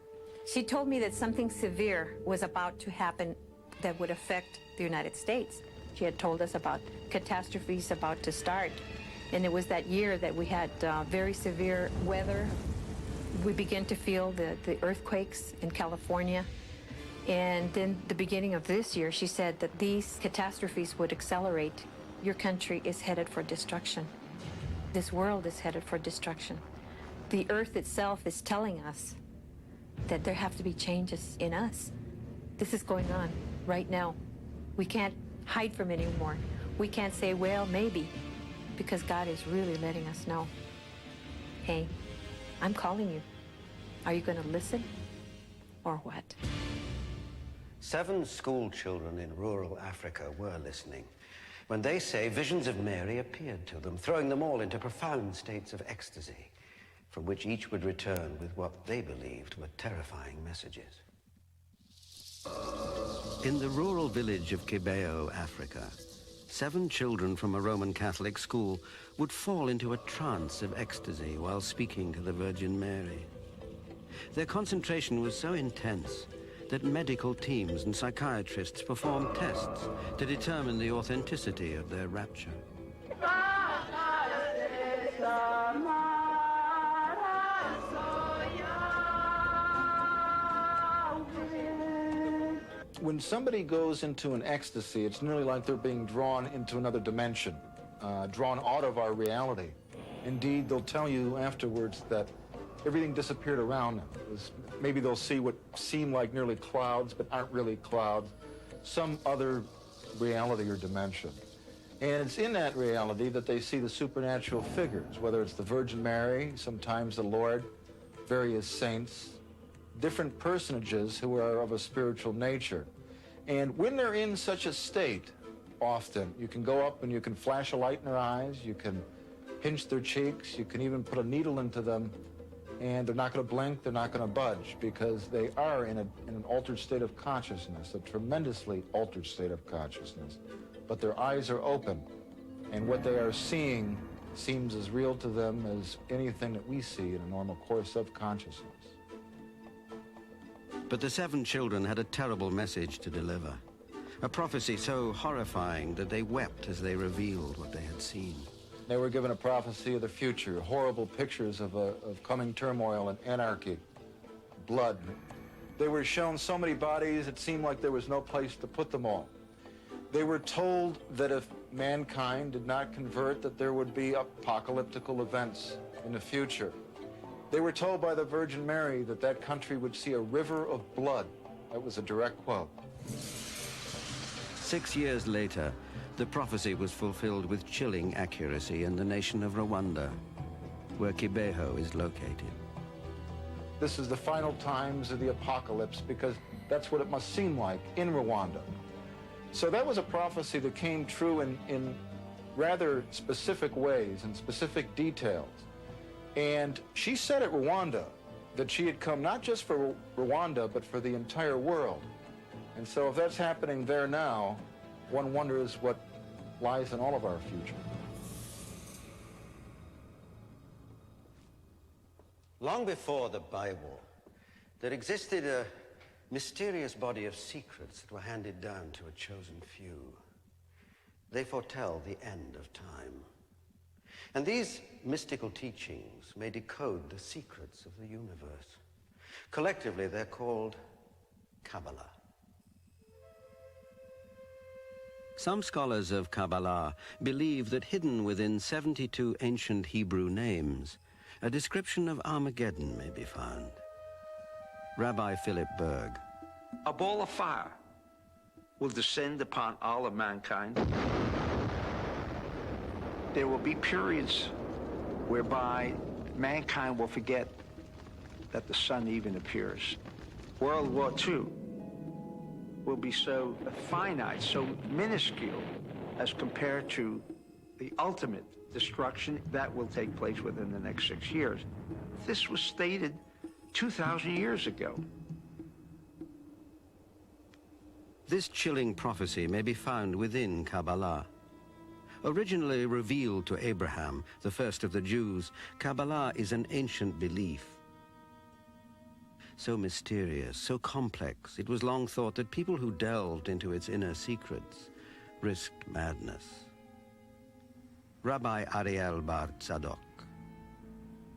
She told me that something severe was about to happen that would affect the United States. She had told us about catastrophes about to start. And it was that year that we had very severe weather. We began to feel the earthquakes in California. And then the beginning of this year, she said that these catastrophes would accelerate. Your country is headed for destruction. This world is headed for destruction. The earth itself is telling us that there have to be changes in us. This is going on right now. We can't hide from it anymore. We can't say, well, maybe, because God is really letting us know, hey, I'm calling you. Are you going to listen or what? 7 school children in rural Africa were listening when they say visions of Mary appeared to them, throwing them all into profound states of ecstasy, from which each would return with what they believed were terrifying messages. In the rural village of Kibeo, Africa, 7 children from a Roman Catholic school would fall into a trance of ecstasy while speaking to the Virgin Mary. Their concentration was so intense that medical teams and psychiatrists performed tests to determine the authenticity of their rapture. When somebody goes into an ecstasy, it's nearly like they're being drawn into another dimension, drawn out of our reality. Indeed, they'll tell you afterwards that everything disappeared around them. Maybe they'll see what seem like nearly clouds, but aren't really clouds, some other reality or dimension. And it's in that reality that they see the supernatural figures, whether it's the Virgin Mary, sometimes the Lord, various saints, different personages who are of a spiritual nature. And when they're in such a state, often, you can go up and you can flash a light in their eyes, you can pinch their cheeks, you can even put a needle into them, and they're not going to blink, they're not going to budge, because they are in an altered state of consciousness, a tremendously altered state of consciousness. But their eyes are open, and what they are seeing seems as real to them as anything that we see in a normal course of consciousness. But the 7 children had a terrible message to deliver, a prophecy so horrifying that they wept as they revealed what they had seen. They were given a prophecy of the future, horrible pictures of coming turmoil and anarchy, blood. They were shown so many bodies it seemed like there was no place to put them all. They were told that if mankind did not convert, that there would be apocalyptical events in the future. They were told by the Virgin Mary that that country would see a river of blood. That was a direct quote. 6 years later, the prophecy was fulfilled with chilling accuracy in the nation of Rwanda, where Kibeho is located. This is the final times of the apocalypse, because that's what it must seem like in Rwanda. So that was a prophecy that came true in rather specific ways and specific details. And she said at Rwanda that she had come not just for Rwanda, but for the entire world. And so if that's happening there now, one wonders what lies in all of our future. Long before the Bible, there existed a mysterious body of secrets that were handed down to a chosen few. They foretell the end of time. And these mystical teachings may decode the secrets of the universe. Collectively, they're called Kabbalah. Some scholars of Kabbalah believe that hidden within 72 ancient Hebrew names, a description of Armageddon may be found. Rabbi Philip Berg. A ball of fire will descend upon all of mankind. There will be periods whereby mankind will forget that the sun even appears. World War II will be so finite, so minuscule as compared to the ultimate destruction that will take place within the next 6 years. This was stated 2,000 years ago. This chilling prophecy may be found within Kabbalah. Originally revealed to Abraham, the first of the Jews, Kabbalah is an ancient belief. So mysterious, so complex, it was long thought that people who delved into its inner secrets risked madness. Rabbi Ariel Bar Tzadok.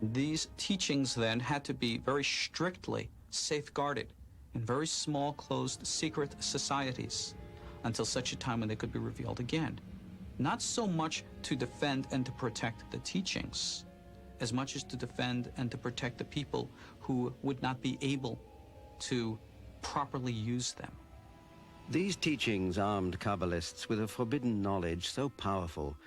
These teachings then had to be very strictly safeguarded in very small, closed, secret societies until such a time when they could be revealed again. Not so much to defend and to protect the teachings, as much as to defend and to protect the people who would not be able to properly use them. These teachings armed Kabbalists with a forbidden knowledge so powerful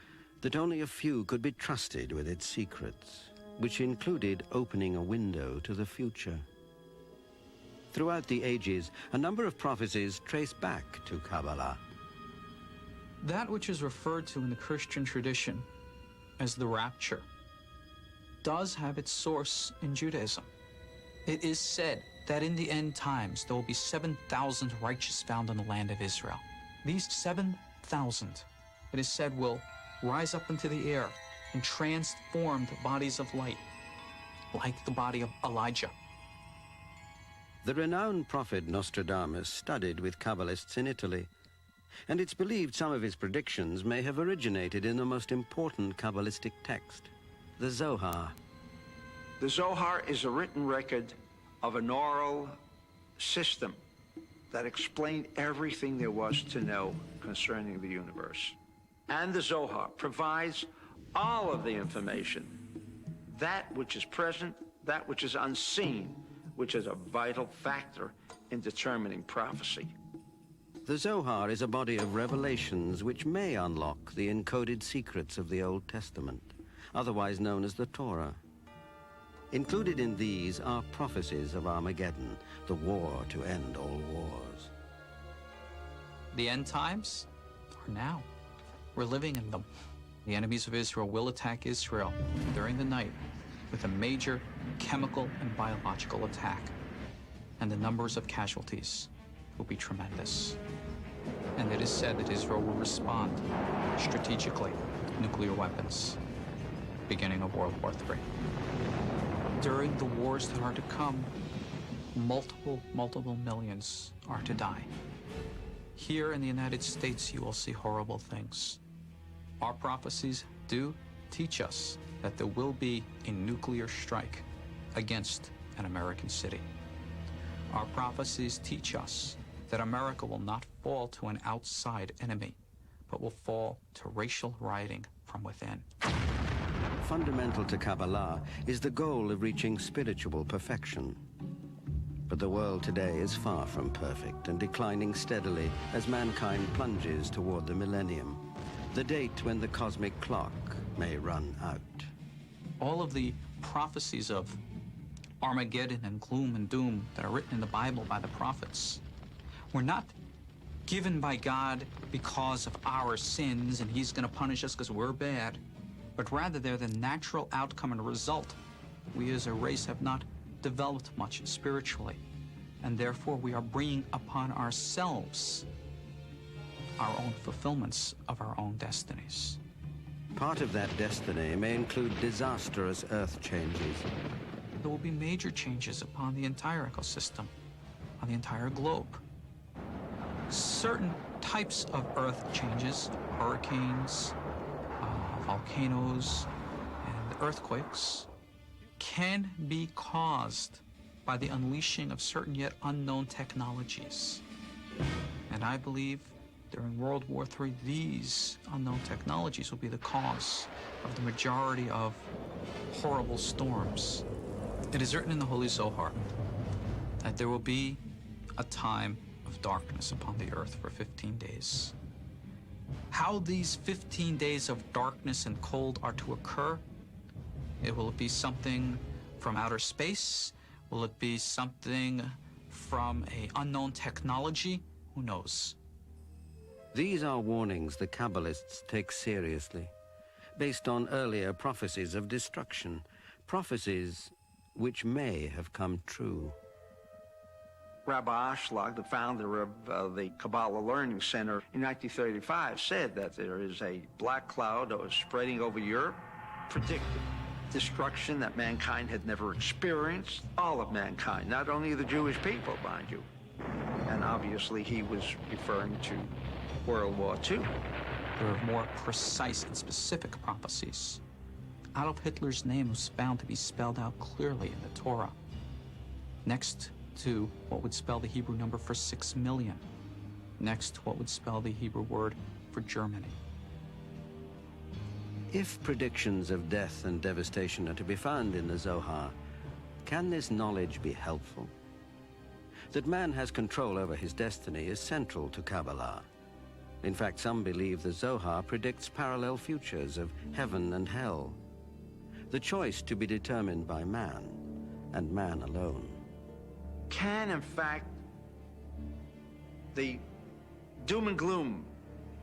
that only a few could be trusted with its secrets, which included opening a window to the future. Throughout the ages, a number of prophecies trace back to Kabbalah. That which is referred to in the Christian tradition as the rapture does have its source in Judaism. It is said that in the end times there will be 7,000 righteous found in the land of Israel. These 7,000, it is said, will rise up into the air in transformed bodies of light, like the body of Elijah. The renowned prophet Nostradamus studied with Kabbalists in Italy, and it's believed some of his predictions may have originated in the most important Kabbalistic text, the Zohar. The Zohar is a written record of an oral system that explained everything there was to know concerning the universe. And the Zohar provides all of the information, that which is present, that which is unseen, which is a vital factor in determining prophecy. The Zohar is a body of revelations which may unlock the encoded secrets of the Old Testament, otherwise known as the Torah. Included in these are prophecies of Armageddon, the war to end all wars. The end times are now. We're living in them. The enemies of Israel will attack Israel during the night with a major chemical and biological attack, and the numbers of casualties will be tremendous. And it is said that Israel will respond strategically with nuclear weapons, beginning of World War III. During the wars that are to come, multiple millions are to die. Here in the United States, you will see horrible things. Our prophecies do teach us that there will be a nuclear strike against an American city. Our prophecies teach us that America will not fall to an outside enemy, but will fall to racial rioting from within. Fundamental to Kabbalah is the goal of reaching spiritual perfection. But the world today is far from perfect and declining steadily as mankind plunges toward the millennium, the date when the cosmic clock may run out. All of the prophecies of Armageddon and gloom and doom that are written in the Bible by the prophets were not given by God because of our sins and he's going to punish us because we're bad, but rather they're the natural outcome and result. We as a race have not developed much spiritually, and therefore we are bringing upon ourselves our own fulfillments of our own destinies. Part of that destiny may include disastrous earth changes. There will be major changes upon the entire ecosystem, on the entire globe. Certain types of earth changes, hurricanes, volcanoes, and earthquakes, can be caused by the unleashing of certain yet unknown technologies. And I believe during World War III, these unknown technologies will be the cause of the majority of horrible storms. It is written in the Holy Zohar that there will be a time of darkness upon the earth for 15 days. How these 15 days of darkness and cold are to occur, will it be something from outer space? Will it be something from an unknown technology? Who knows? These are warnings the Kabbalists take seriously, based on earlier prophecies of destruction, prophecies which may have come true. Rabbi Ashlag, the founder of the Kabbalah Learning Center in 1935, said that there is a black cloud that was spreading over Europe, predicted destruction that mankind had never experienced, all of mankind, not only the Jewish people, mind you. And obviously he was referring to World War II. There are more precise and specific prophecies. Adolf Hitler's name was found to be spelled out clearly in the Torah, next to what would spell the Hebrew number for 6 million, next to what would spell the Hebrew word for Germany. If predictions of death and devastation are to be found in the Zohar, can this knowledge be helpful? That man has control over his destiny is central to Kabbalah. In fact, some believe the Zohar predicts parallel futures of heaven and hell. The choice to be determined by man, and man alone. Can, in fact, the doom and gloom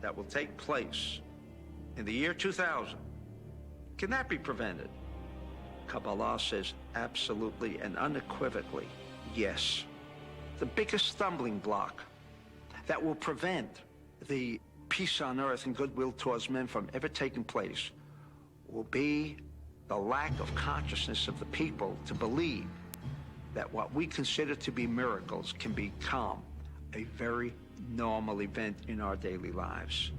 that will take place in the year 2000, can that be prevented? Kabbalah says absolutely and unequivocally, yes. The biggest stumbling block that will prevent the peace on earth and goodwill towards men from ever taking place will be the lack of consciousness of the people to believe that what we consider to be miracles can become a very normal event in our daily lives.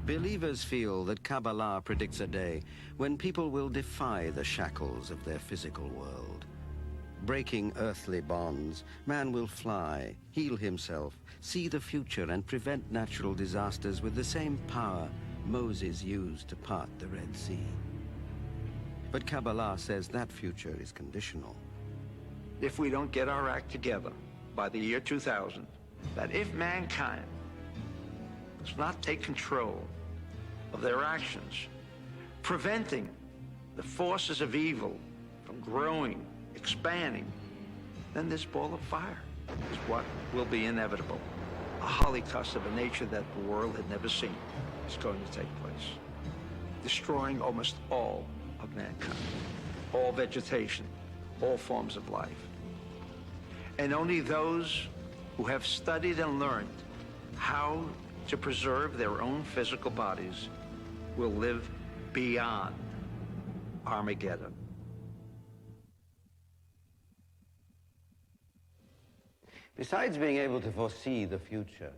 Believers feel that Kabbalah predicts a day when people will defy the shackles of their physical world. Breaking earthly bonds, man will fly, heal himself, see the future, and prevent natural disasters with the same power Moses used to part the Red Sea. But Kabbalah says that future is conditional. If we don't get our act together by the year 2000, that if mankind does not take control of their actions, preventing the forces of evil from growing, expanding, then this ball of fire is what will be inevitable. A holocaust of a nature that the world had never seen is going to take place, destroying almost all of mankind, all vegetation, all forms of life. And only those who have studied and learned how to preserve their own physical bodies will live beyond Armageddon. Besides being able to foresee the future,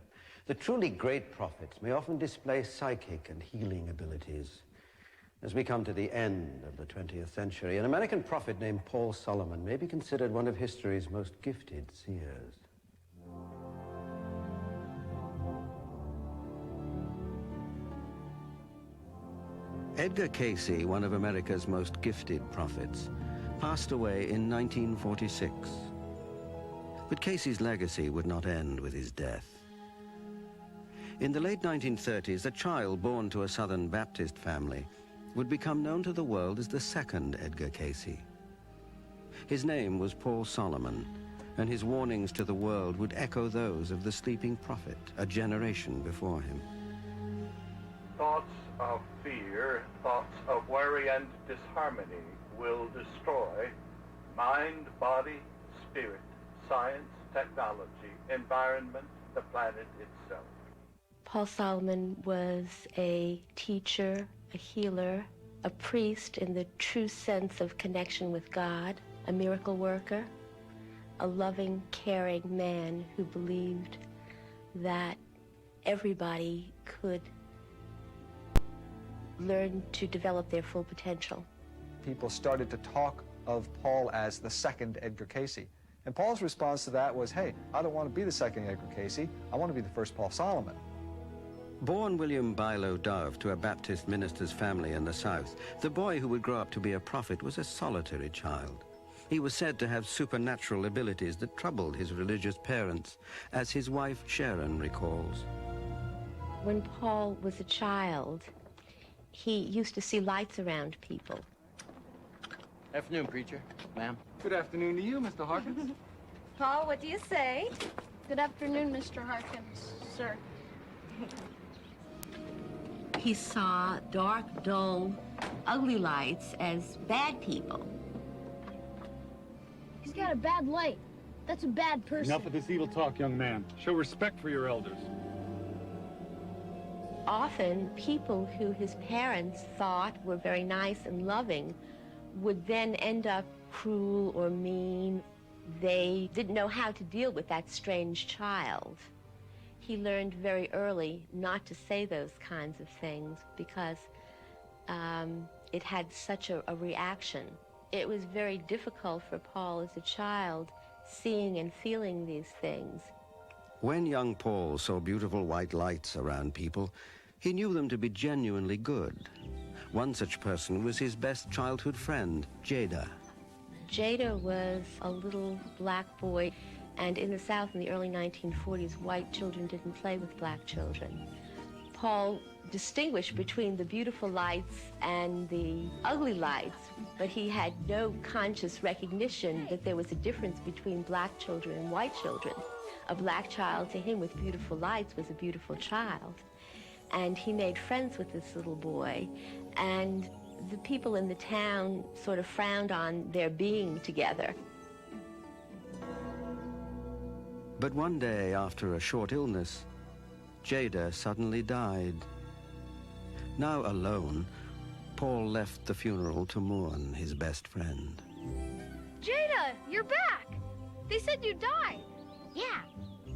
the truly great prophets may often display psychic and healing abilities. As we come to the end of the 20th century, an American prophet named Paul Solomon may be considered one of history's most gifted seers. Edgar Cayce, one of America's most gifted prophets, passed away in 1946. But Cayce's legacy would not end with his death. In the late 1930s, a child born to a Southern Baptist family would become known to the world as the second Edgar Cayce. His name was Paul Solomon, and his warnings to the world would echo those of the sleeping prophet a generation before him. Thoughts of fear, thoughts of worry and disharmony will destroy mind, body, spirit, science, technology, environment, the planet itself. Paul Solomon was a teacher, a healer, a priest in the true sense of connection with God, a miracle worker, a loving, caring man who believed that everybody could learn to develop their full potential. People started to talk of Paul as the second Edgar Cayce. And Paul's response to that was, hey, I don't want to be the second Edgar Cayce, I want to be the first Paul Solomon. Born William Bilo Dove to a Baptist minister's family in the South, the boy who would grow up to be a prophet was a solitary child. He was said to have supernatural abilities that troubled his religious parents, as his wife Sharon recalls. When Paul was a child, he used to see lights around people. Afternoon, preacher. Ma'am. Good afternoon to you, Mr. Harkins. Paul, what do you say? Good afternoon, Mr. Harkins, sir. He saw dark, dull, ugly lights as bad people. He's got a bad light. That's a bad person. Enough of this evil talk, young man. Show respect for your elders. Often, people who his parents thought were very nice and loving would then end up cruel or mean. They didn't know how to deal with that strange child. He learned very early not to say those kinds of things because it had such a reaction. It was very difficult for Paul as a child seeing and feeling these things. When young Paul saw beautiful white lights around people, he knew them to be genuinely good. One such person was his best childhood friend, Jada. Jada was a little black boy. And in the South in the early 1940s, white children didn't play with black children. Paul distinguished between the beautiful lights and the ugly lights, but he had no conscious recognition that there was a difference between black children and white children. A black child to him with beautiful lights was a beautiful child. And he made friends with this little boy, and the people in the town sort of frowned on their being together. But one day, after a short illness, Jada suddenly died. Now alone, Paul left the funeral to mourn his best friend. Jada, you're back! They said you died. Yeah,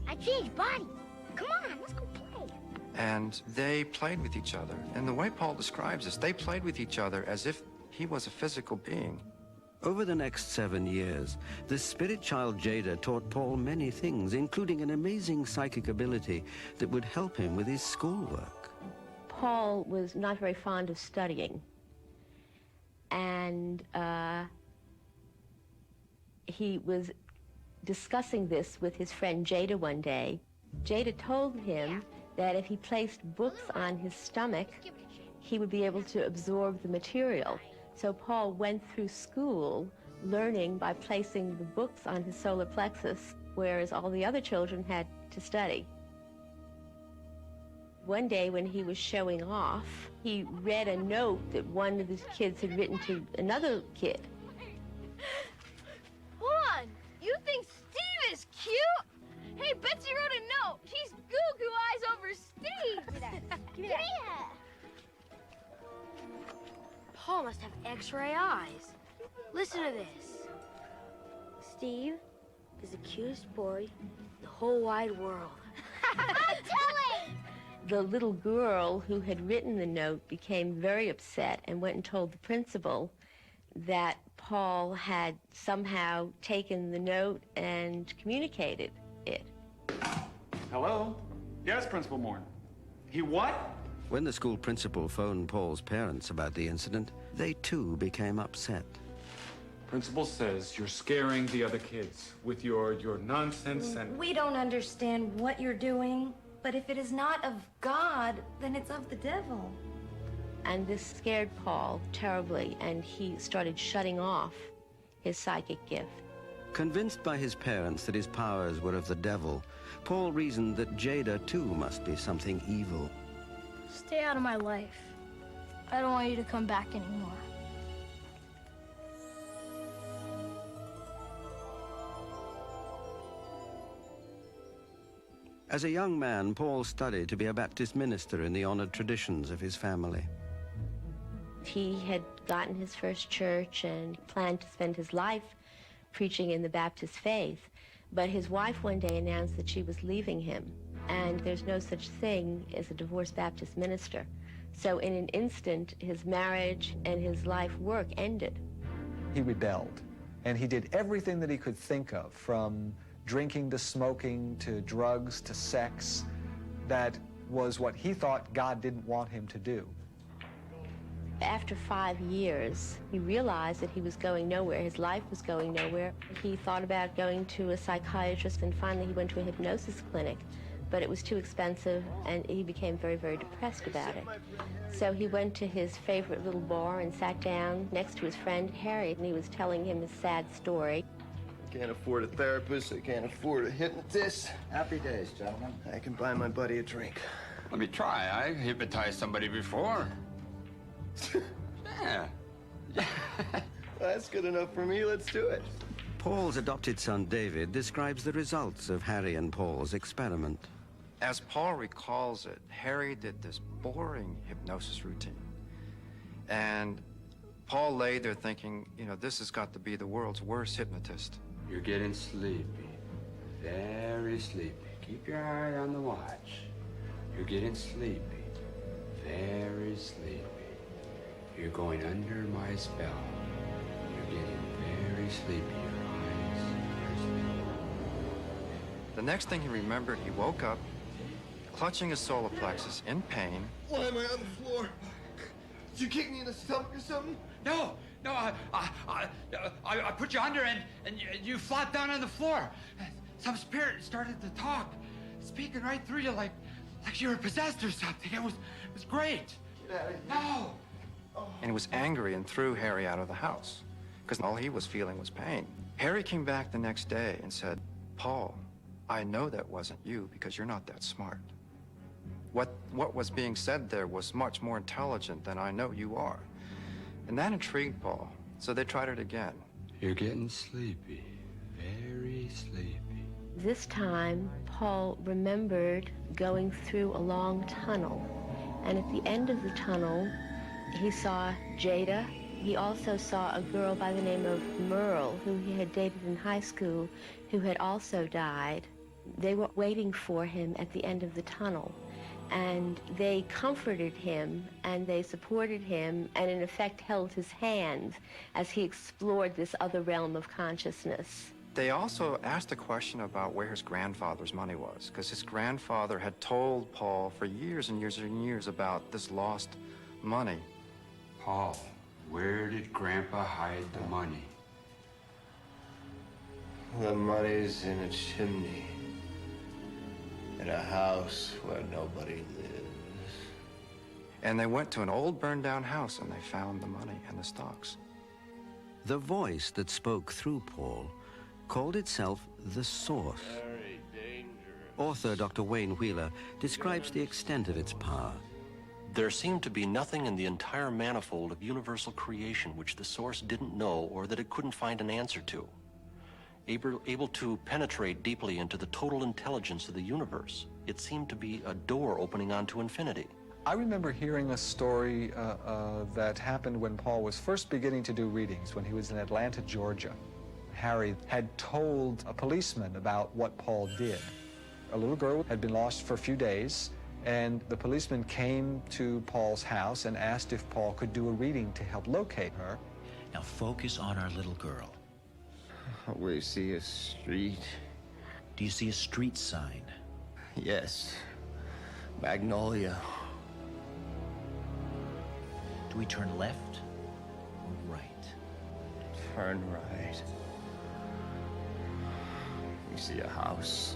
I changed bodies. Come on, let's go play. And they played with each other. And the way Paul describes this, they played with each other as if he was a physical being. Over the next 7 years, the spirit child Jada taught Paul many things, including an amazing psychic ability that would help him with his schoolwork. Paul was not very fond of studying, and he was discussing this with his friend Jada one day. Jada told him that if he placed books on his stomach, he would be able to absorb the material. So Paul went through school learning by placing the books on his solar plexus, whereas all the other children had to study. One day when he was showing off, he read a note that one of his kids had written to another kid. Hold on, you think Steve is cute? Hey, Betsy wrote a note. She's goo-goo eyes over Steve. Give me that. Paul must have X-ray eyes. Listen to this. Steve is the cutest boy in the whole wide world. The little girl who had written the note became very upset and went and told the principal that Paul had somehow taken the note and communicated it. Hello? Yes, Principal Morn. He what? When the school principal phoned Paul's parents about the incident, they too became upset. Principal says you're scaring the other kids with your nonsense and... We don't understand what you're doing, but if it is not of God, then it's of the devil. And this scared Paul terribly, and he started shutting off his psychic gift. Convinced by his parents that his powers were of the devil, Paul reasoned that Jada too must be something evil. Stay out of my life. I don't want you to come back anymore. As a young man, Paul studied to be a Baptist minister in the honored traditions of his family. He had gotten his first church and planned to spend his life preaching in the Baptist faith. But his wife one day announced that she was leaving him, and there's no such thing as a divorced Baptist minister. So in an instant, his marriage and his life work ended. He rebelled, and he did everything that he could think of, from drinking to smoking to drugs to sex. That was what he thought God didn't want him to do. After 5 years, he realized that he was going nowhere. His life was going nowhere. He thought about going to a psychiatrist, and finally he went to a hypnosis clinic, but it was too expensive, and he became very, very depressed about it. So he went to his favorite little bar and sat down next to his friend Harry, and he was telling him his sad story. Can't afford a therapist, I can't afford a hypnotist. Happy days, gentlemen. I can buy my buddy a drink. Let me try. I hypnotized somebody before. Yeah. That's good enough for me. Let's do it. Paul's adopted son David describes the results of Harry and Paul's experiment. As Paul recalls it, Harry did this boring hypnosis routine. And Paul lay there thinking, you know, this has got to be the world's worst hypnotist. You're getting sleepy. Very sleepy. Keep your eye on the watch. You're getting sleepy. Very sleepy. You're going under my spell. You're getting very sleepy. Your eyes are sleepy. The next thing he remembered, he woke up, clutching his solar plexus in pain. Why am I on the floor? Did you kick me in the stomach or something? No, I put you under and you flopped down on the floor. some spirit started to talk, speaking right through you like you were possessed or something. It was great. No. And he was angry and threw Harry out of the house because all he was feeling was pain. Harry came back the next day and said, Paul, I know that wasn't you because you're not that smart. What was being said there was much more intelligent than I know you are. And that intrigued Paul, so they tried it again. You're getting sleepy, very sleepy. This time, Paul remembered going through a long tunnel, and at the end of the tunnel, he saw Jada. He also saw a girl by the name of Merle, who he had dated in high school, who had also died. They were waiting for him at the end of the tunnel, and they comforted him, and they supported him, and in effect held his hand as he explored this other realm of consciousness. They also asked a question about where his grandfather's money was, because his grandfather had told Paul for years and years and years about this lost money. Paul, where did Grandpa hide the money? The money's in a chimney. In a house where nobody lives. And they went to an old burned-down house and they found the money and the stocks. The voice that spoke through Paul called itself the Source. Author Dr. Wayne Wheeler describes the extent of its power. There seemed to be nothing in the entire manifold of universal creation which the Source didn't know or that it couldn't find an answer to. Able to penetrate deeply into the total intelligence of the universe, it seemed to be a door opening onto infinity. I remember hearing a story that happened when Paul was first beginning to do readings, when he was in Atlanta, Georgia. Harry had told a policeman about what Paul did. A little girl had been lost for a few days, and the policeman came to Paul's house and asked if Paul could do a reading to help locate her. Now focus on our little girl. We see a street. Do you see a street sign? Yes. Magnolia. Do we turn left or right? Turn right. We see a house.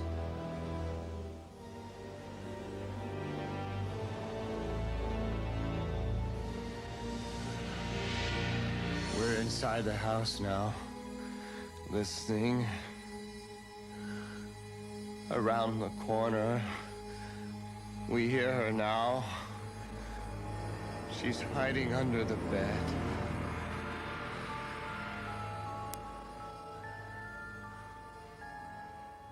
We're inside the house now. Listening. Around the corner. We hear her now. She's hiding under the bed.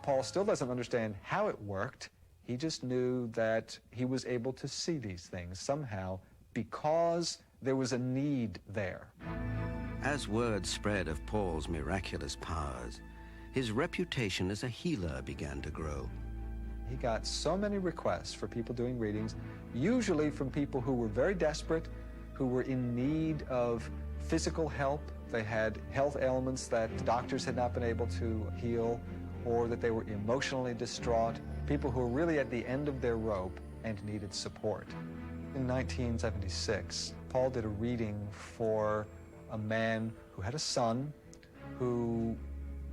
Paul still doesn't understand how it worked. He just knew that he was able to see these things somehow because there was a need there. As word spread of Paul's miraculous powers, his reputation as a healer began to grow. He got so many requests for people doing readings, usually from people who were very desperate, who were in need of physical help. They had health ailments that the doctors had not been able to heal, or that they were emotionally distraught, people who were really at the end of their rope and needed support. In 1976, Paul did a reading for a man who had a son who,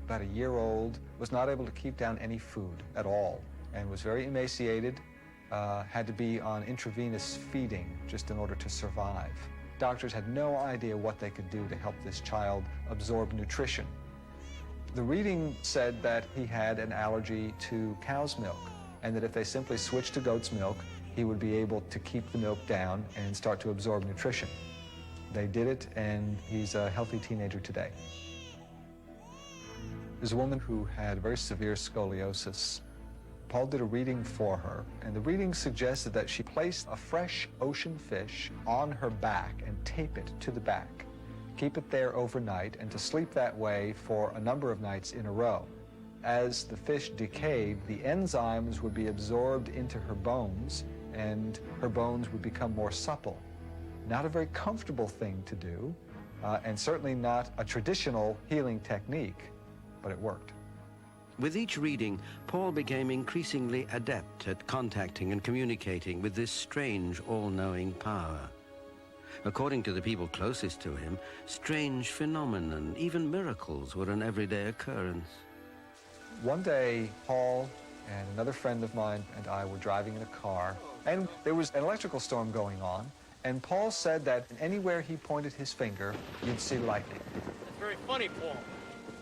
about a year old, was not able to keep down any food at all and was very emaciated, had to be on intravenous feeding just in order to survive. Doctors had no idea what they could do to help this child absorb nutrition. The reading said that he had an allergy to cow's milk, and that if they simply switched to goat's milk, he would be able to keep the milk down and start to absorb nutrition. They did it, and he's a healthy teenager today. There's a woman who had very severe scoliosis. Paul did a reading for her, and the reading suggested that she place a fresh ocean fish on her back and tape it to the back. Keep it there overnight, and to sleep that way for a number of nights in a row. As the fish decayed, the enzymes would be absorbed into her bones, and her bones would become more supple. Not a very comfortable thing to do, and certainly not a traditional healing technique, but it worked. With each reading, Paul became increasingly adept at contacting and communicating with this strange, all-knowing power. According to the people closest to him, strange phenomena, even miracles, were an everyday occurrence. One day, Paul and another friend of mine and I were driving in a car, and there was an electrical storm going on, and Paul said that anywhere he pointed his finger, you'd see lightning. That's very funny, Paul.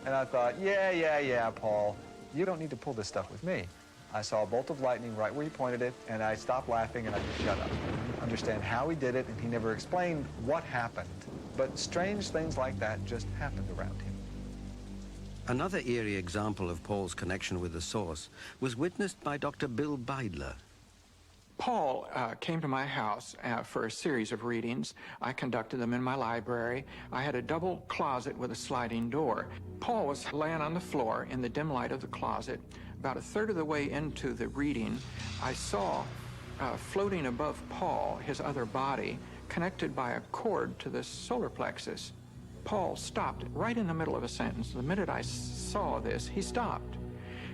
And I thought, yeah, Paul, you don't need to pull this stuff with me. I saw a bolt of lightning right where he pointed it, and I stopped laughing and I just shut up. I didn't understand how he did it, and he never explained what happened. But strange things like that just happened around him. Another eerie example of Paul's connection with the source was witnessed by Dr. Bill Beidler. Paul came to my house for a series of readings. I conducted them in my library. I had a double closet with a sliding door. Paul was laying on the floor in the dim light of the closet. About a third of the way into the reading, I saw floating above Paul, his other body, connected by a cord to the solar plexus. Paul stopped right in the middle of a sentence. The minute I saw this, he stopped.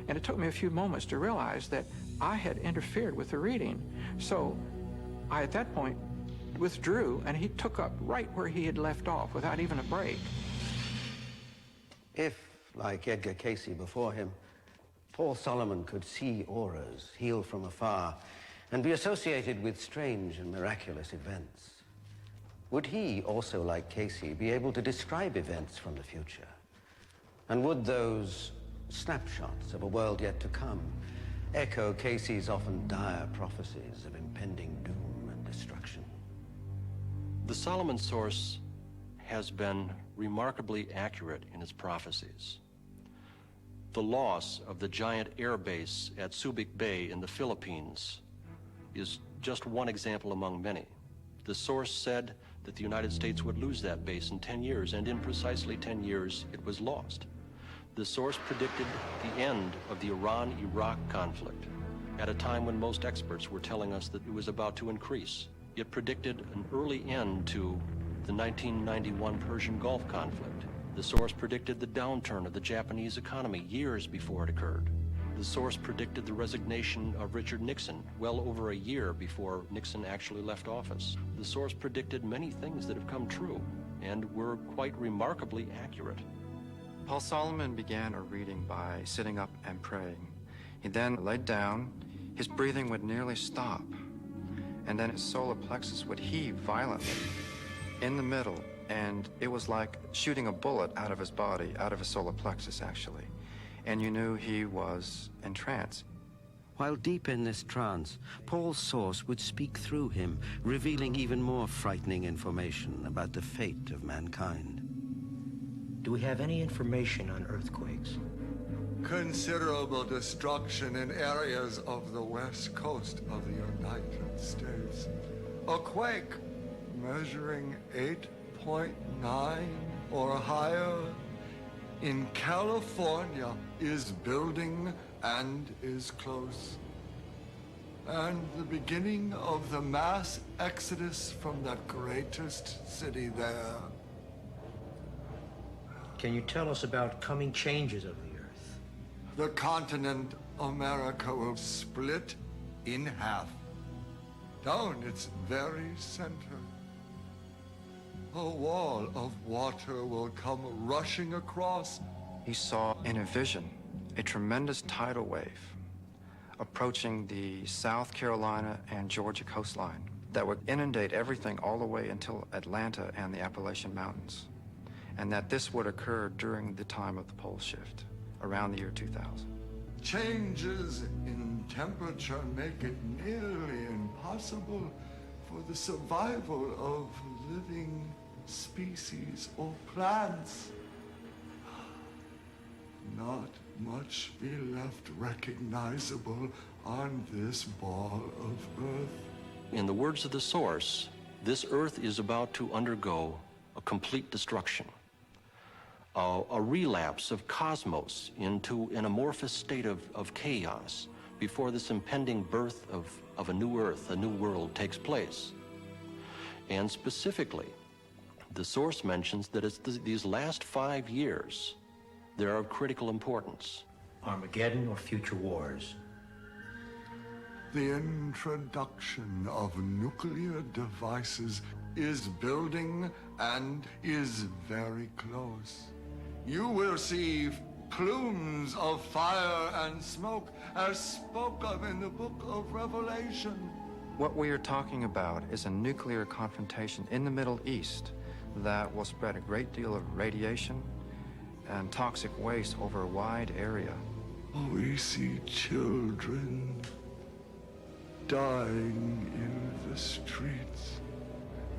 And it took me a few moments to realize that I had interfered with the reading. So I, at that point, withdrew, and he took up right where he had left off without even a break. If, like Edgar Casey before him, Paul Solomon could see auras, heal from afar, and be associated with strange and miraculous events, would he, also like Casey, be able to describe events from the future? And would those snapshots of a world yet to come echo Casey's often dire prophecies of impending doom and destruction? The Solomon source has been remarkably accurate in its prophecies. The loss of the giant air base at Subic Bay in the Philippines is just one example among many. The source said that the United States would lose that base in 10 years, and in precisely 10 years, it was lost. The source predicted the end of the Iran-Iraq conflict at a time when most experts were telling us that it was about to increase. It predicted an early end to the 1991 Persian Gulf conflict. The source predicted the downturn of the Japanese economy years before it occurred. The source predicted the resignation of Richard Nixon well over a year before Nixon actually left office. The source predicted many things that have come true and were quite remarkably accurate. Paul Solomon began a reading by sitting up and praying. He then laid down. His breathing would nearly stop, and then his solar plexus would heave violently in the middle, and it was like shooting a bullet out of his body, out of his solar plexus, actually. And you knew he was in trance. While deep in this trance, Paul's source would speak through him, revealing even more frightening information about the fate of mankind. Do we have any information on earthquakes? Considerable destruction in areas of the west coast of the United States. A quake measuring 8.9 or higher in California is building and is close. And the beginning of the mass exodus from that greatest city there. Can you tell us about coming changes of the earth? The continent America will split in half. Down its very center. A wall of water will come rushing across. He saw in a vision a tremendous tidal wave approaching the South Carolina and Georgia coastline that would inundate everything all the way until Atlanta and the Appalachian Mountains. And that this would occur during the time of the pole shift, around the year 2000. Changes in temperature make it nearly impossible for the survival of living species or plants. Not much be left recognizable on this ball of earth. In the words of the source, this earth is about to undergo a complete destruction. A relapse of cosmos into an amorphous state of chaos before this impending birth of a new earth, a new world takes place. And specifically, the source mentions that it's these last 5 years, they're of critical importance. Armageddon or future wars? The introduction of nuclear devices is building and is very close. You will see plumes of fire and smoke as spoke of in the book of Revelation. What we are talking about is a nuclear confrontation in the Middle East that will spread a great deal of radiation and toxic waste over a wide area. We see children dying in the streets,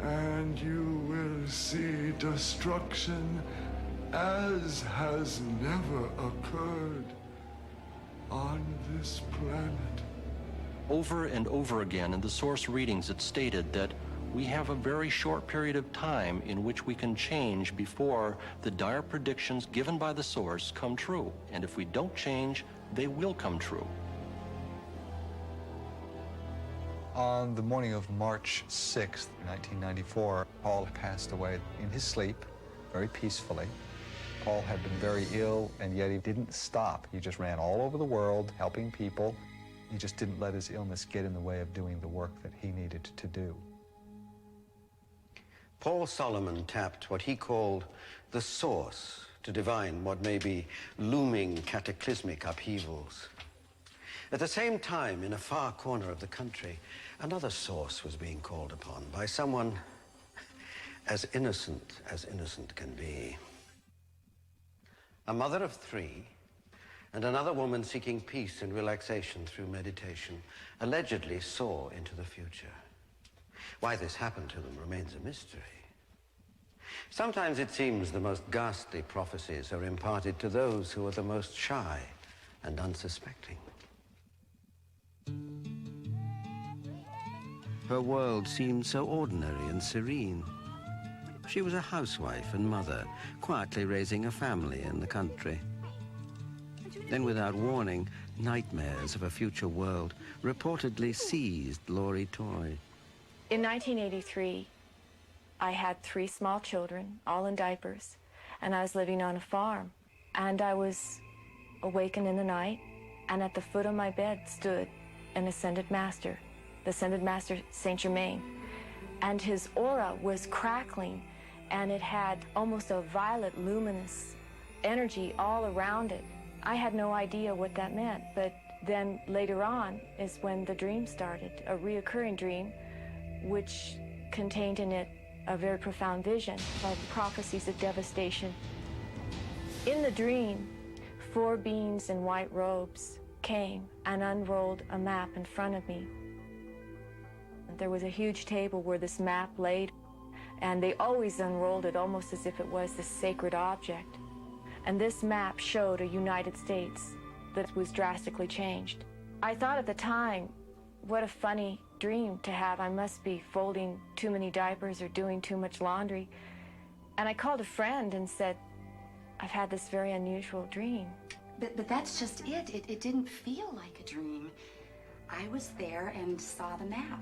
and you will see destruction as has never occurred on this planet. Over and over again in the source readings, it stated that we have a very short period of time in which we can change before the dire predictions given by the source come true. And if we don't change, they will come true. On the morning of March 6th, 1994, Paul passed away in his sleep, very peacefully. Paul had been very ill, and yet he didn't stop. He just ran all over the world, helping people. He just didn't let his illness get in the way of doing the work that he needed to do. Paul Solomon tapped what he called the source to divine what may be looming cataclysmic upheavals. At the same time, in a far corner of the country, another source was being called upon by someone as innocent can be. A mother of 3 and another woman seeking peace and relaxation through meditation allegedly saw into the future. Why this happened to them remains a mystery. Sometimes it seems the most ghastly prophecies are imparted to those who are the most shy and unsuspecting. Her world seemed so ordinary and serene. She was a housewife and mother, quietly raising a family in the country. Then, without warning, nightmares of a future world reportedly seized Laurie Toy. In 1983, I had 3 small children, all in diapers, and I was living on a farm. And I was awakened in the night, and at the foot of my bed stood an ascended master, the ascended master Saint Germain. And his aura was crackling, and it had almost a violet, luminous energy all around it. I had no idea what that meant, but then later on is when the dream started, a reoccurring dream, which contained in it a very profound vision of prophecies of devastation. In the dream, 4 beings in white robes came and unrolled a map in front of me. There was a huge table where this map laid, and they always unrolled it almost as if it was this sacred object. And this map showed a United States that was drastically changed. I thought at the time, what a funny dream to have. I must be folding too many diapers or doing too much laundry. And I called a friend and said, I've had this very unusual dream. But that's just it. It didn't feel like a dream. I was there and saw the map.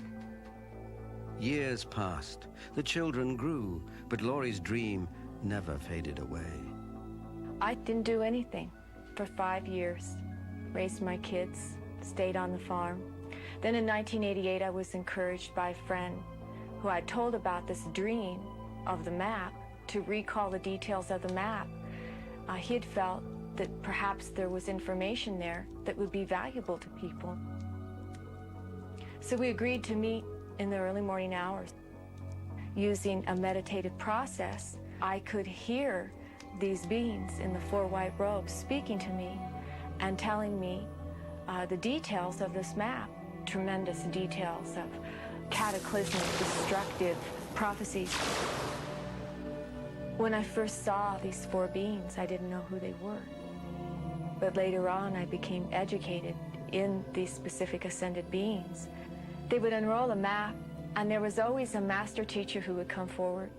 Years passed. The children grew, but Laurie's dream never faded away. I didn't do anything for 5 years. Raised my kids, stayed on the farm. Then in 1988, I was encouraged by a friend who I told about this dream of the map to recall the details of the map. He had felt that perhaps there was information there that would be valuable to people. So we agreed to meet in the early morning hours. Using a meditative process, I could hear these beings in the 4 white robes speaking to me and telling me the details of this map, tremendous details of cataclysmic, destructive prophecies. When I first saw these 4 beings, I didn't know who they were. But later on, I became educated in these specific ascended beings. They would unroll a map, and there was always a master teacher who would come forward,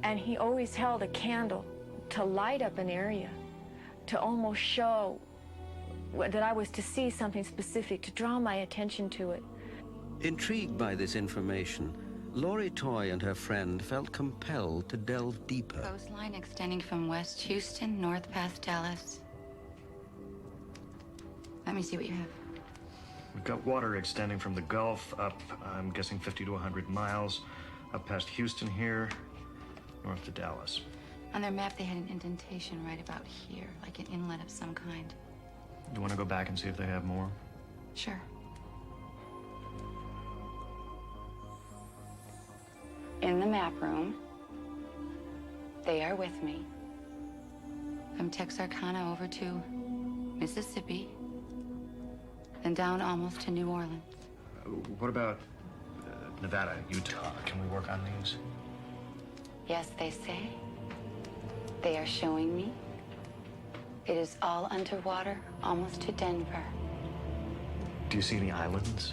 and he always held a candle to light up an area, to almost show that I was to see something specific, to draw my attention to it. Intrigued by this information, Laurie Toy and her friend felt compelled to delve deeper. Coastline extending from West Houston north past Dallas. Let me see what you have. We've got water extending from the Gulf up, I'm guessing 50 to 100 miles, up past Houston here, north to Dallas. On their map, they had an indentation right about here, like an inlet of some kind. Do you want to go back and see if they have more? Sure. In the map room, they are with me. From Texarkana over to Mississippi, then down almost to New Orleans. What about Nevada, Utah? Can we work on these? Yes, they say. They are showing me. It is all underwater, almost to Denver. Do you see any islands?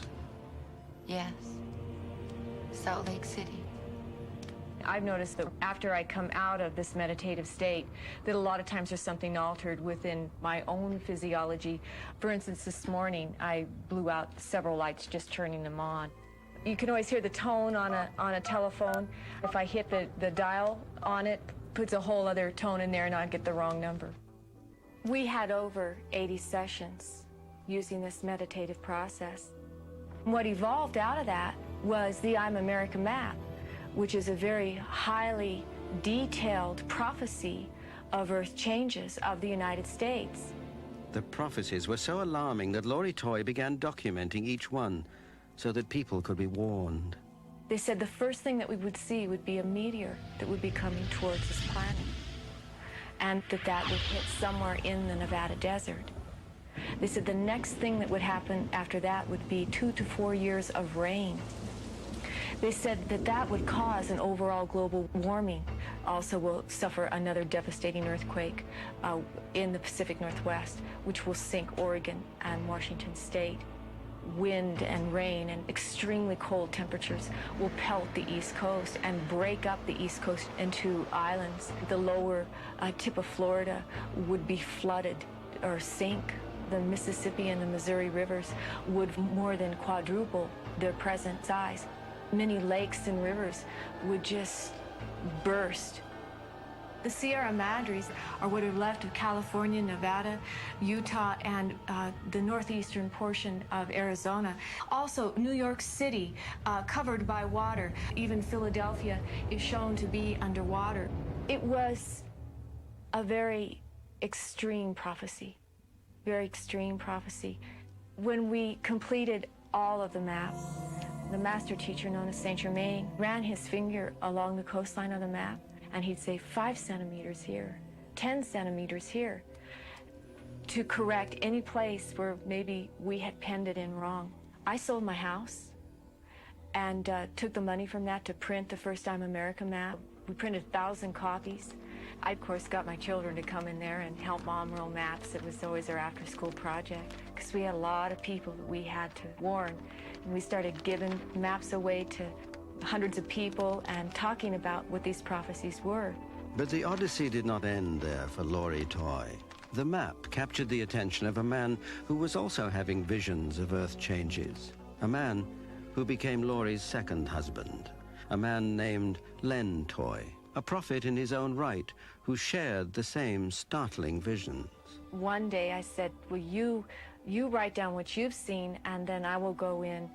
Yes. Salt Lake City. I've noticed that after I come out of this meditative state, that a lot of times there's something altered within my own physiology. For instance, this morning, I blew out several lights just turning them on. You can always hear the tone on a telephone. If I hit the dial on it, puts a whole other tone in there and I get the wrong number. We had over 80 sessions using this meditative process. What evolved out of that was the I'm America map, which is a very highly detailed prophecy of Earth changes of the United States. The prophecies were so alarming that Laurie Toy began documenting each one so that people could be warned. They said the first thing that we would see would be a meteor that would be coming towards this planet, and that would hit somewhere in the Nevada desert. They said the next thing that would happen after that would be 2 to 4 years of rain. They said that would cause an overall global warming. Also will suffer another devastating earthquake in the Pacific Northwest, which will sink Oregon and Washington State. Wind and rain and extremely cold temperatures will pelt the East Coast and break up the East Coast into islands. The lower tip of Florida would be flooded or sink. The Mississippi and the Missouri rivers would more than quadruple their present size. Many lakes and rivers would just burst. The Sierra Madres are what are left of California, Nevada, Utah, and the northeastern portion of Arizona. Also, New York City, covered by water. Even Philadelphia is shown to be underwater. It was a very extreme prophecy, very extreme prophecy. When we completed all of the map, the master teacher, known as Saint Germain, ran his finger along the coastline of the map, and he'd say 5 centimeters here, 10 centimeters here, to correct any place where maybe we had penned it in wrong. I sold my house and took the money from that to print the first I'm America map. We printed 1,000 copies. I, of course, got my children to come in there and help Mom roll maps. It was always our after-school project, because we had a lot of people that we had to warn. And we started giving maps away to hundreds of people and talking about what these prophecies were. But the Odyssey did not end there for Laurie Toy. The map captured the attention of a man who was also having visions of Earth changes. A man who became Laurie's second husband. A man named Len Toy, a prophet in his own right who shared the same startling visions. One day I said, well, you write down what you've seen, and then I will go into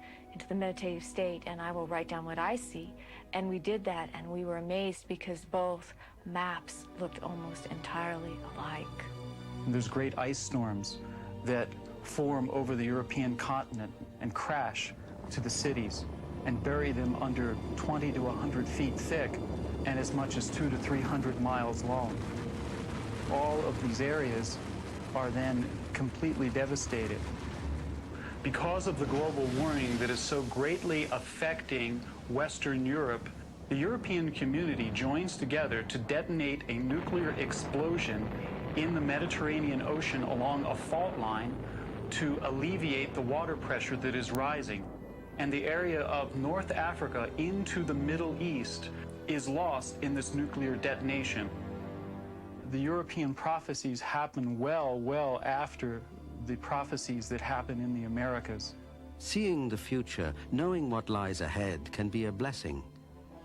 the meditative state and I will write down what I see. And we did that, and we were amazed because both maps looked almost entirely alike. There's great ice storms that form over the European continent and crash to the cities and bury them under 20 to 100 feet thick and as much as 200 to 300 miles long. All of these areas are then completely devastated. Because of the global warming that is so greatly affecting Western Europe, the European community joins together to detonate a nuclear explosion in the Mediterranean Ocean along a fault line to alleviate the water pressure that is rising. And the area of North Africa into the Middle East is lost in this nuclear detonation. The European prophecies happen well after the prophecies that happen in the Americas. Seeing the future, knowing what lies ahead, can be a blessing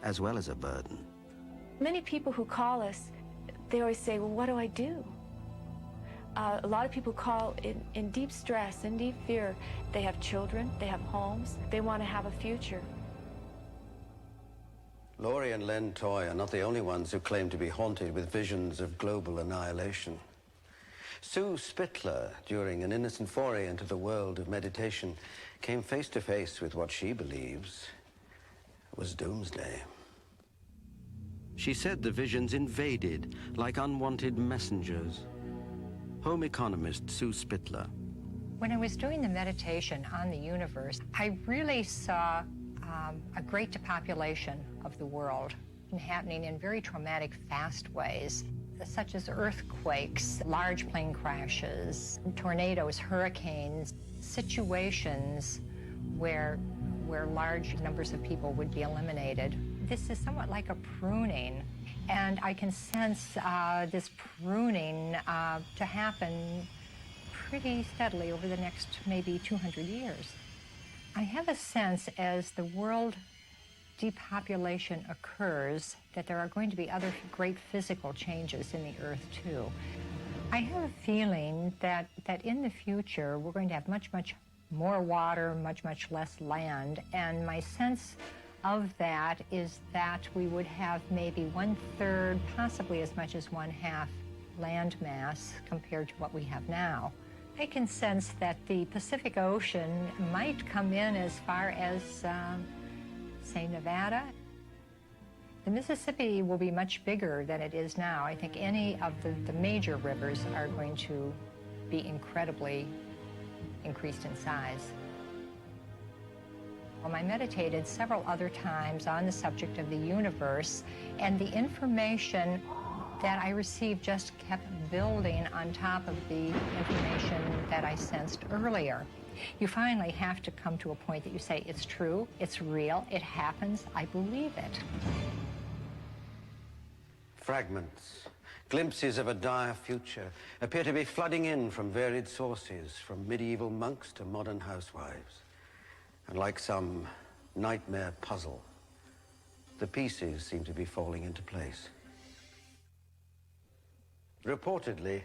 as well as a burden. Many people who call us, they always say, well, what do I do? A lot of people call in deep stress, in deep fear. They have children, they have homes, they want to have a future. Laurie and Len Toy are not the only ones who claim to be haunted with visions of global annihilation. Sue Spittler, during an innocent foray into the world of meditation, came face to face with what she believes was Doomsday. She said the visions invaded like unwanted messengers. Home economist Sue Spittler. When I was doing the meditation on the universe, I really saw a great depopulation of the world happening in very traumatic, fast ways, such as earthquakes, large plane crashes, tornadoes, hurricanes, situations where large numbers of people would be eliminated. This is somewhat like a pruning, and I can sense this pruning to happen pretty steadily over the next maybe 200 years. I have a sense as the world depopulation occurs that there are going to be other great physical changes in the earth too. I have a feeling that in the future we're going to have much, much more water, much, much less land, and my sense of that is that we would have maybe 1/3, possibly as much as 1/2 land mass compared to what we have now. I can sense that the Pacific Ocean might come in as far as, say, Nevada. The Mississippi will be much bigger than it is now. I think any of the major rivers are going to be incredibly increased in size. I meditated several other times on the subject of the universe, and the information that I received just kept building on top of the information that I sensed earlier. You finally have to come to a point that you say, it's true, it's real, it happens, I believe it. Fragments, glimpses of a dire future, appear to be flooding in from varied sources, from medieval monks to modern housewives. And like some nightmare puzzle, the pieces seem to be falling into place. Reportedly,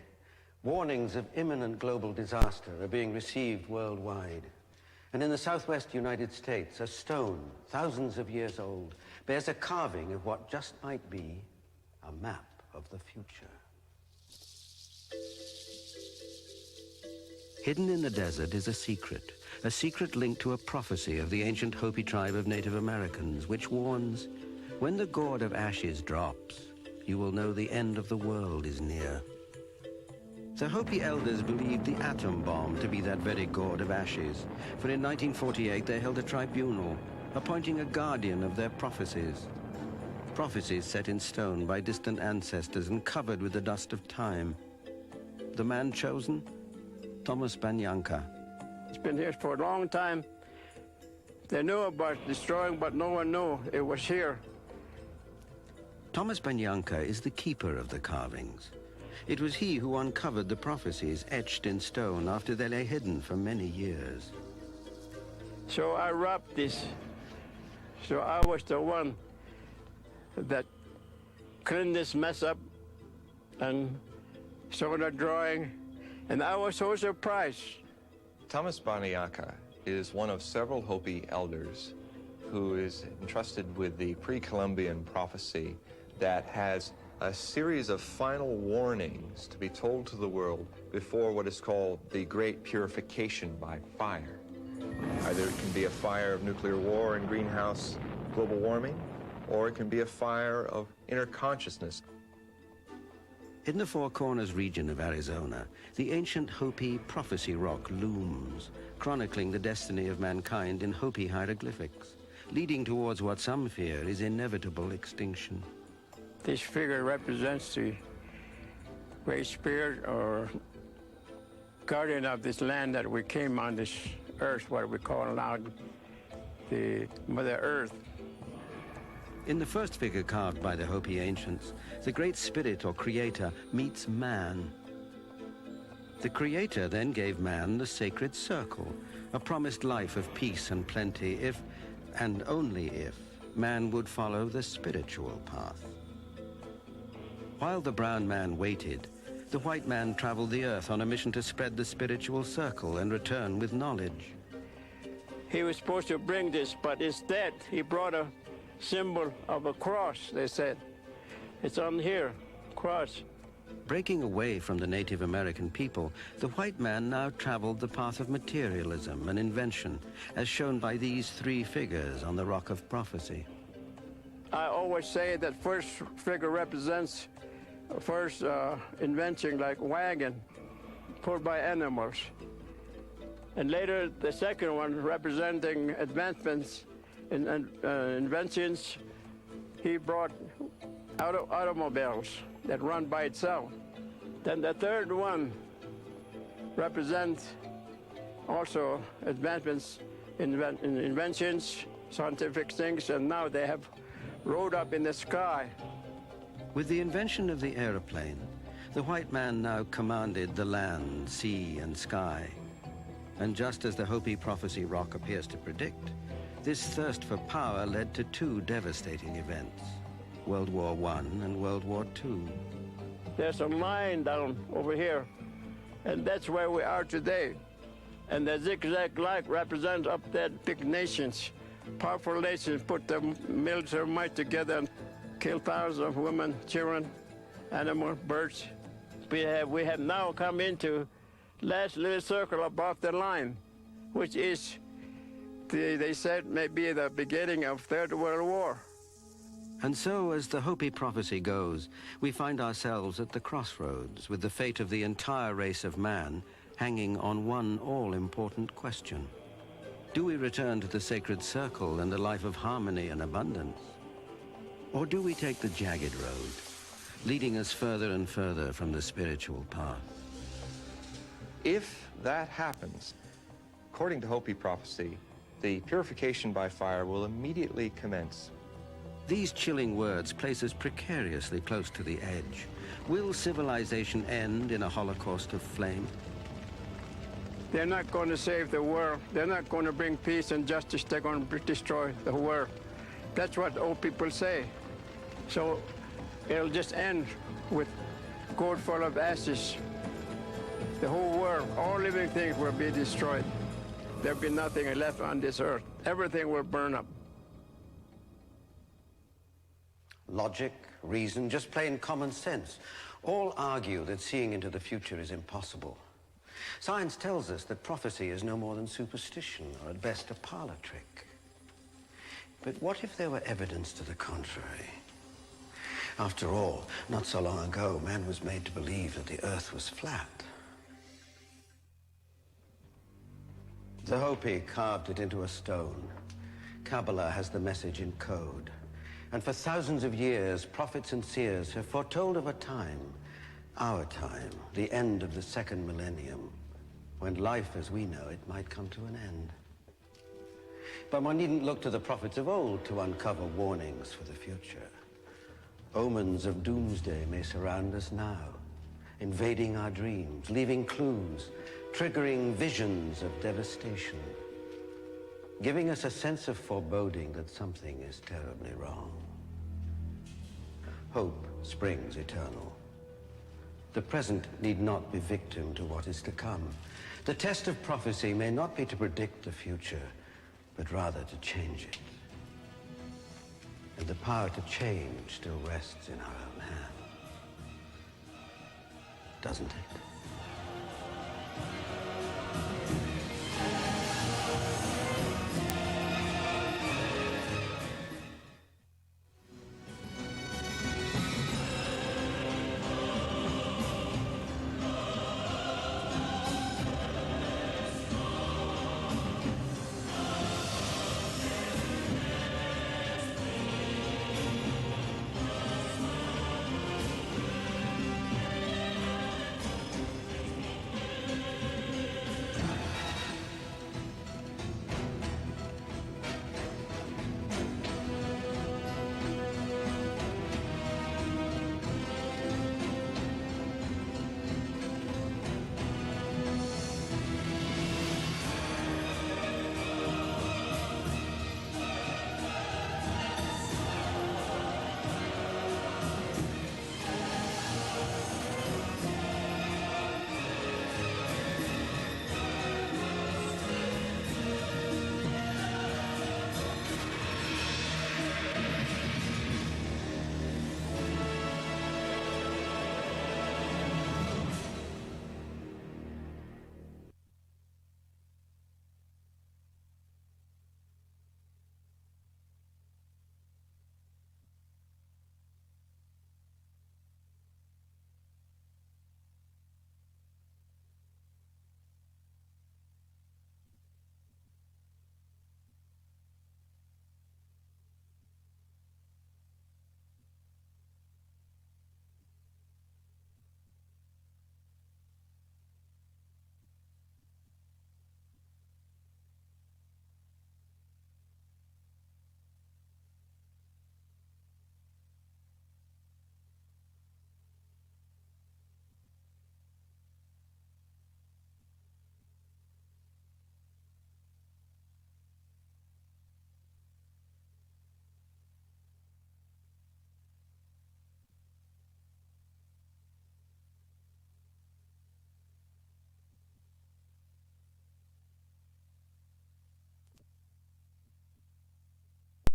warnings of imminent global disaster are being received worldwide. And in the southwest United States, a stone, thousands of years old, bears a carving of what just might be a map of the future. Hidden in the desert is a secret linked to a prophecy of the ancient Hopi tribe of Native Americans, which warns, when the gourd of ashes drops, you will know the end of the world is near. The Hopi elders believed the atom bomb to be that very gourd of ashes, for in 1948 they held a tribunal, appointing a guardian of their prophecies. Prophecies set in stone by distant ancestors and covered with the dust of time. The man chosen? Thomas Banyanka. It's been here for a long time. They knew about destroying, but no one knew it was here. Thomas Banyanka is the keeper of the carvings. It was he who uncovered the prophecies etched in stone after they lay hidden for many years. So I wrapped this. So I was the one that cleaned this mess up and saw the drawing, and I was so surprised. Thomas Banyanka is one of several Hopi elders who is entrusted with the pre-Columbian prophecy that has a series of final warnings to be told to the world before what is called the Great Purification by Fire. Either it can be a fire of nuclear war and greenhouse global warming, or it can be a fire of inner consciousness. In the Four Corners region of Arizona, the ancient Hopi prophecy rock looms, chronicling the destiny of mankind in Hopi hieroglyphics, leading towards what some fear is inevitable extinction. This figure represents the Great Spirit or guardian of this land that we came on this earth, what we call now the Mother Earth. In the first figure carved by the Hopi ancients, the Great Spirit or Creator meets man. The Creator then gave man the sacred circle, a promised life of peace and plenty if, and only if, man would follow the spiritual path. While the brown man waited, the white man traveled the earth on a mission to spread the spiritual circle and return with knowledge. He was supposed to bring this, but instead he brought a symbol of a cross, they said. It's on here, cross. Breaking away from the Native American people, the white man now traveled the path of materialism and invention, as shown by these three figures on the Rock of Prophecy. I always say that first figure represents first invention, like wagon, pulled by animals. And later, the second one representing advancements in inventions. He brought automobiles that run by itself. Then the third one represents also advancements in inventions, scientific things, and now they have rode up in the sky. With the invention of the aeroplane, the white man now commanded the land, sea, and sky. And just as the Hopi Prophecy Rock appears to predict, this thirst for power led to two devastating events, World War I and World War II. There's a line down over here, and that's where we are today. And the zigzag light represents up there big nations. Powerful nations put their military might together and kill thousands of women, children, animals, birds. We have now come into last little circle above the line, which is, they said, maybe the beginning of Third World War. And so, as the Hopi prophecy goes, we find ourselves at the crossroads with the fate of the entire race of man hanging on one all-important question. Do we return to the sacred circle and a life of harmony and abundance? Or do we take the jagged road, leading us further and further from the spiritual path? If that happens, according to Hopi prophecy, the purification by fire will immediately commence. These chilling words place us precariously close to the edge. Will civilization end in a holocaust of flame? They're not going to save the world. They're not going to bring peace and justice. They're going to destroy the world. That's what old people say. So it'll just end with gold full of ashes. The whole world, all living things will be destroyed. There'll be nothing left on this earth. Everything will burn up. Logic, reason, just plain common sense, all argue that seeing into the future is impossible. Science tells us that prophecy is no more than superstition, or at best a parlor trick. But what if there were evidence to the contrary? After all, not so long ago, man was made to believe that the earth was flat. The Hopi carved it into a stone. Kabbalah has the message in code. And for thousands of years, prophets and seers have foretold of a time, our time, the end of the second millennium, when life as we know it might come to an end. But one needn't look to the prophets of old to uncover warnings for the future. Omens of doomsday may surround us now, invading our dreams, leaving clues, triggering visions of devastation, giving us a sense of foreboding that something is terribly wrong. Hope springs eternal. The present need not be victim to what is to come. The test of prophecy may not be to predict the future, but rather to change it. And the power to change still rests in our own hand. Doesn't it?